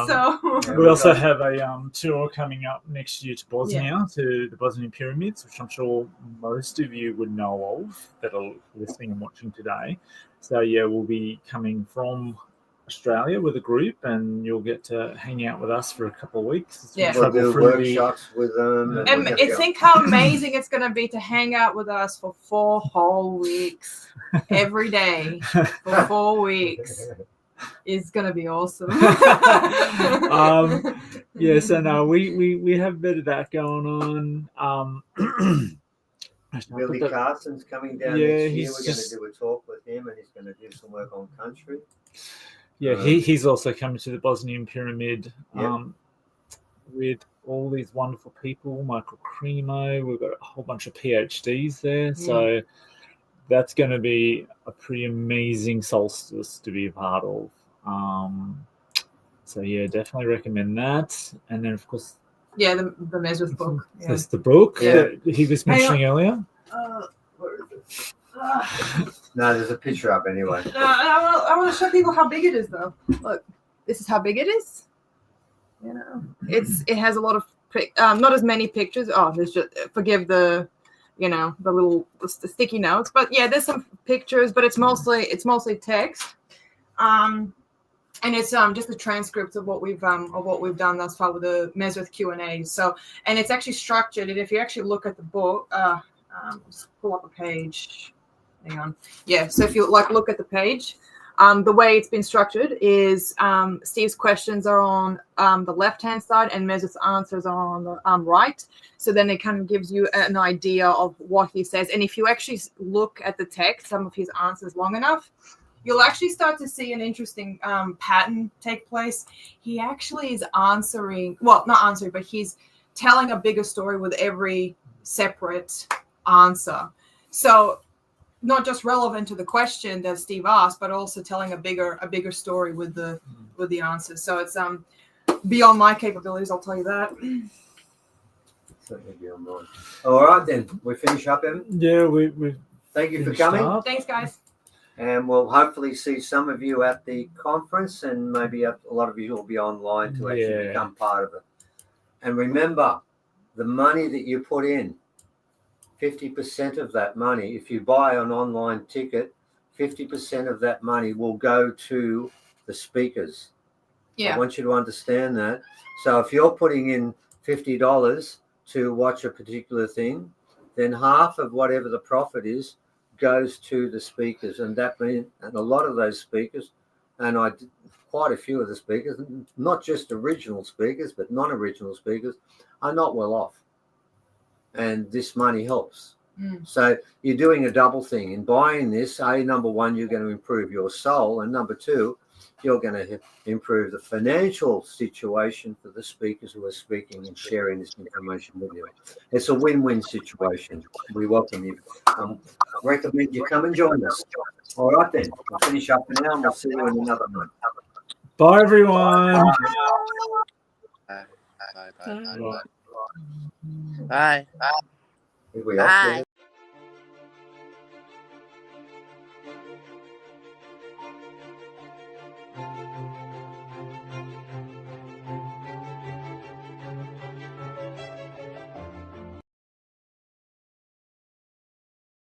So we also have a tour coming up next year to Bosnia, to the Bosnian pyramids, which I'm sure most of you would know of that are listening and watching today. So yeah, we'll be coming from Australia with a group, and you'll get to hang out with us for a couple of weeks. We'll do workshops with them. And think how amazing it's going to be to hang out with us for 4 whole weeks, every day for 4 weeks. It's going to be awesome. Yes, and we have a bit of that going on. Billy Carson's coming down next year. We're going to do a talk with him, and he's going to do some work on country. Yeah, he's also coming to the Bosnian pyramid with all these wonderful people. Michael Cremo, we've got a whole bunch of PhDs there. So that's going to be a pretty amazing solstice to be a part of. So yeah, definitely recommend that. And then, of course, the Mesrith book. Yeah. That's the book that he was mentioning earlier. Where is it? No, there's a picture up anyway. I want to show people how big it is, though. Look, this is how big it is. It has a lot of not as many pictures. Oh, there's just forgive the the sticky notes, but yeah, there's some pictures, but it's mostly text. And it's just the transcripts of what we've done thus far with the Mesrith Q&A. So, and it's actually structured. And if you actually look at the book, just pull up a page. Hang on. Yeah. So if you look at the page, the way it's been structured is Steve's questions are on the left-hand side, and Mesrith's answers are on the right. So then it kind of gives you an idea of what he says. And if you actually look at the text, some of his answers long enough, you'll actually start to see an interesting pattern take place. He actually is not answering, but he's telling a bigger story with every separate answer. So not just relevant to the question that Steve asked, but also telling a bigger story with the answers. So it's beyond my capabilities, I'll tell you that. Certainly beyond mine. All right, then we finish up, Evan. Yeah, we thank you for coming. Up. Thanks, guys. And we'll hopefully see some of you at the conference, and maybe a lot of you will be online to actually become part of it. And remember, the money that you put in, 50% of that money, if you buy an online ticket, 50% of that money will go to the speakers. I want you to understand that. So if you're putting in $50 to watch a particular thing, then half of whatever the profit is goes to the speakers. And that means, and a lot of those speakers, and I did quite a few of the speakers, not just original speakers, but non-original speakers, are not well off. And this money helps. So you're doing a double thing in buying this. Number one, you're going to improve your soul, and number two, you're going to improve the financial situation for the speakers who are speaking and sharing this information with you. It's a win-win situation. We welcome you. Recommend you come and join us. All right then, I'll finish up now and we'll see you in another month. Bye, everyone. Bye. Bye.